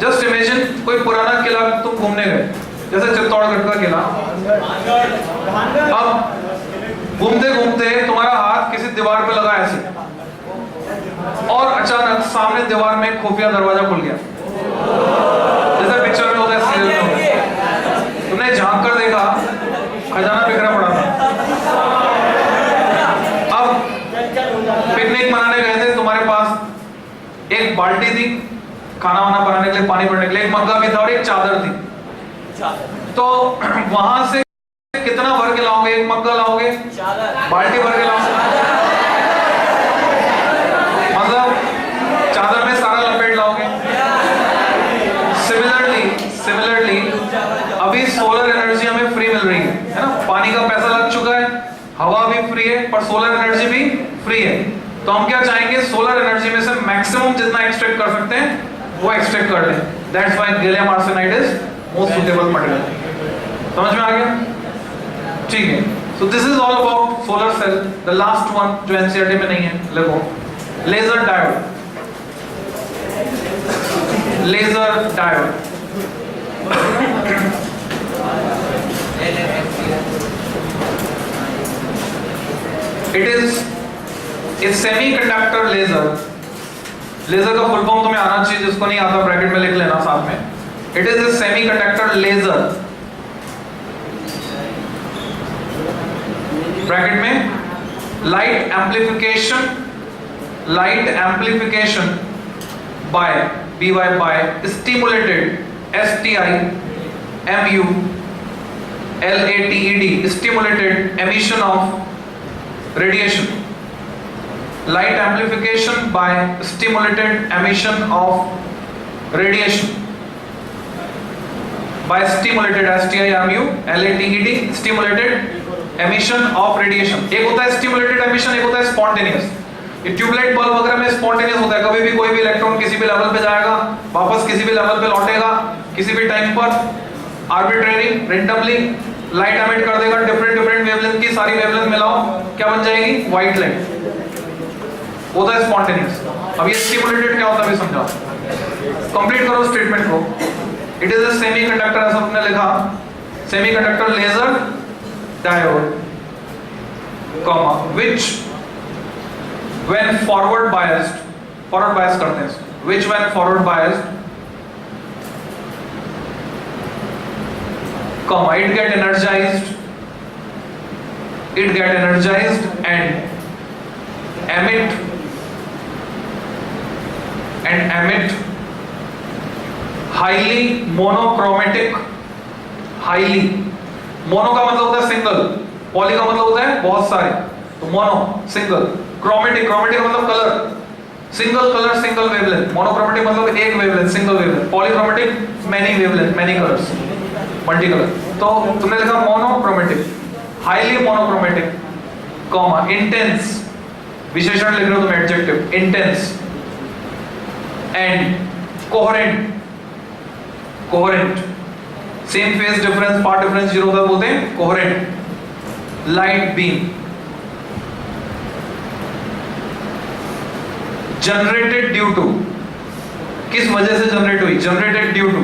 जस्ट इमेजिन कोई पुराना किला तुम घूमने गए, जैसे चित्तौड़गढ़ का किला। अब घूमते घूमते तुम्हारा हाथ किसी दीवार पे लगा ऐसे, और अचानक सामने दीवार में खुफिया दरवाजा खुल गया, जैसे पिक्चर में होता है, सीरियल में होता है। तुमने झांक कर देखा, खजाना बिखरा पड़ा था। अब पिकनिक मनाने गए थे, तुम्हारे पास एक बाल्टी थी खाना वाना बनाने के लिए, पानी भरने के लिए, एक मग्गा भी था और एक चादर थी। तो वहां से कितना भर के लाओगे? एक मग्गा लाओगे, बाल्टी भर के लाओगे, मतलब चादर में सारा लपेट लाओगे। सिमिलरली अभी सोलर एनर्जी हमें फ्री मिल रही है ना, पानी का पैसा लग चुका है, हवा भी फ्री है, पर सोलर एनर्जी भी फ्री है। तो हम क्या चाहेंगे? सोलर एनर्जी में से मैक्सिमम जितना एक्सट्रैक्ट कर सकते हैं वो एक्सट्रैक्ट कर लें। That's why gallium arsenide is most suitable material. समझ में आ गया? ठीक है। So this is all about solar cell. The last one जो एनसीईआरटी में नहीं है, लिखो laser diode. Laser diode it is a semiconductor laser. Laser का फुल फॉर्म तुम्हें आना चाहिए, जिसको नहीं आता ब्रैकेट में लिख लेना साथ में। It is a semiconductor laser, bracket में light amplification by BY by stimulated stimulated emission of radiation. Light amplification by stimulated emission of radiation. By stimulated STIMULATED stimulated emission of radiation. एक होता है stimulated emission, एक होता है spontaneous। ये tubelight bulb वगैरह में स्पॉन्टेनियस होता है, कभी भी कोई भी इलेक्ट्रॉन किसी भी लेवल पे जाएगा, वापस किसी भी लेवल पे लौटेगा, किसी भी टाइम पर आर्बिट्रेरी रैंडमली लाइट एमिट कर देगा, डिफरेंट वेवलेंथ की सारी वेवलेंथ मिलाओ, क्या बन जाएगी? White light. होता है स्पॉन्टेनियस। अब ये स्टिमुलेटेड क्या होता है अभी समझाओ, कंप्लीट करो स्टेटमेंट को। इट इज अ सेमीकंडक्टर, ऐसा हमने लिखा, semiconductor laser diode, comma, which when forward biased करते हैं, which when forward biased, comma, it get energized and emit highly monochromatic, highly, mono का मतलब होता है सिंगल, पॉली का मतलब होता है बहुत सारे, तो मोनो सिंगल, क्रोमेटिक का मतलब colour, single colour single wavelength, monochromatic मतलब एक wavelength single wavelength, polychromatic many wavelength many colours, multi colour. तो तुमने लिखा monochromatic, highly monochromatic, comma, intense, विशेषण लिख रहे हो तुम, adjective, intense, and coherent, same phase difference part difference zero होता है, बोलते हैं coherent, light beam, generated due to, किस वजह से जनरेट हुई? जनरेटेड ड्यू टू,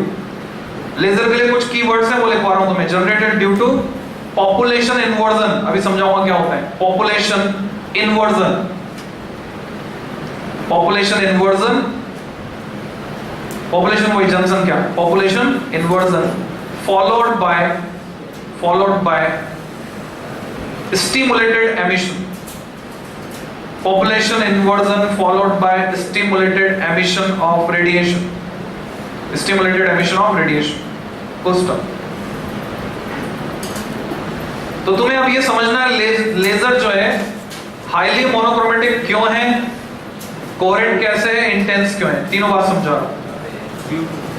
लेजर के लिए कुछ कीवर्ड्स हैं वो लिखवा रहा हूं तुम्हें। Generated due to population inversion, अभी समझाऊंगा क्या होता है population inversion. Population inversion, population वही जनसंख्या, population inversion followed by stimulated emission, population inversion followed by stimulated emission of radiation, full stop। तो तुम्हें अब ये समझना है लेजर जो है हाईली मोनोक्रोमेटिक क्यों है, कोहेरेंट कैसे है, इंटेंस क्यों है, तीनों बात समझा।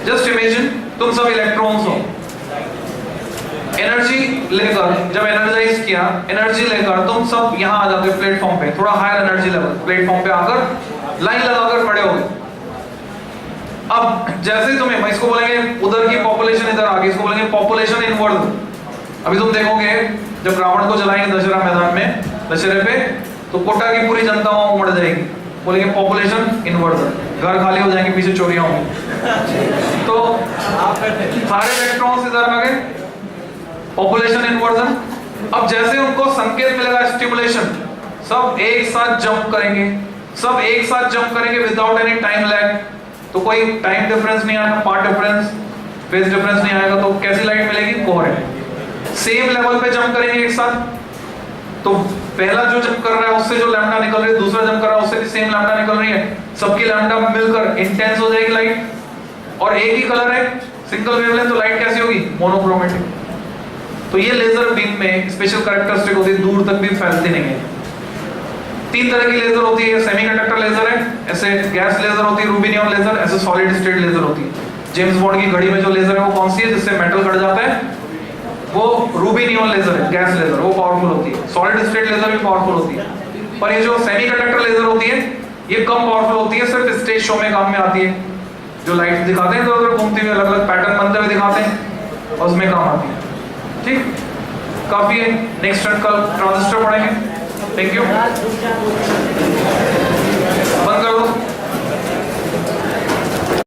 जस्ट इमेजिन तुम सब इलेक्ट्रॉन्स हो, एनर्जी लेकर, जब एनर्जाइज किया, एनर्जी लेकर तुम सब यहाँ आ जाते हो प्लेटफॉर्म पे, थोड़ा हायर एनर्जी लेवल प्लेटफॉर्म पे आकर लाइन लगाकर खड़े हो गए। अब जैसे तुम्हें, मैं इसको बोलेंगे उधर की पॉपुलेशन इधर आ गई, इसको बोलेंगे पॉपुलेशन इनवर्ड। अभी तुम देखोगे जब रावण को जलाएंगे दशहरा मैदान में, दशहरे पे, तो कोटा की पूरी जनता वहां उमड़ जाएगी, बोलेंगे पॉपुलेशन इनवर्ड, घर खाली हो जाएंगे, पीछे चोरियां होंगी। तो सारे इलेक्ट्रॉन्स इधर आ गए, पॉपुलेशन इन्वर्जन। अब जैसे उनको संकेत मिलेगा स्टिमुलेशन, सब एक साथ जंप करेंगे, सब एक साथ जंप करेंगे विदाउट एनी टाइम लैग। तो कोई टाइम डिफरेंस नहीं आएगा, पार्ट डिफरेंस, फेज डिफरेंस नहीं आएगा। तो कैसी लाइट मिलेगी? कोहेरेंट। सेम लेवल पे जंप करेंगे एक साथ, तो पहला जो जंप कर रहा है उससे जो लैम्डा निकल रही है, दूसरा जंप कर रहा है उससे भी सेम लैम्डा निकल रही है, सबकी लैम्डा मिलकर इंटेंस हो जाएगी लाइट। और एक ही कलर है, सिंगल वेवलेंथ, तो लाइट कैसी होगी? मोनोक्रोमेटिक। तो ये लेजर बीम में स्पेशल कैरेक्टरिस्टिक होती है, दूर तक भी फैलती नहीं है। तीन तरह की लेजर होती है, सेमीकंडक्टर लेजर है, ऐसे गैस लेजर होती है, रूबी नियॉन लेजर, ऐसे सॉलिड स्टेट लेजर होती है। जेम्स बॉन्ड की घड़ी में जो लेजर है वो कौन सी है, जिससे मेटल कट जाता है? वो रूबी नियॉन लेजर है, गैस लेजर, वो पावरफुल होती है। सॉलिड स्टेट लेजर भी पावरफुल होती है, पर ये जो सेमीकंडक्टर लेजर होती है ये कम पावरफुल होती है, सिर्फ स्टेज शो में काम में आती है। जो लाइट दिखाते हैं तो घूमती हुई अलग अलग पैटर्न बनते हुए दिखाते हैं, और उसमें काम आती है। ठीक, काफी है। नेक्स्ट कल ट्रांजिस्टर पढ़ेंगे। Thank you.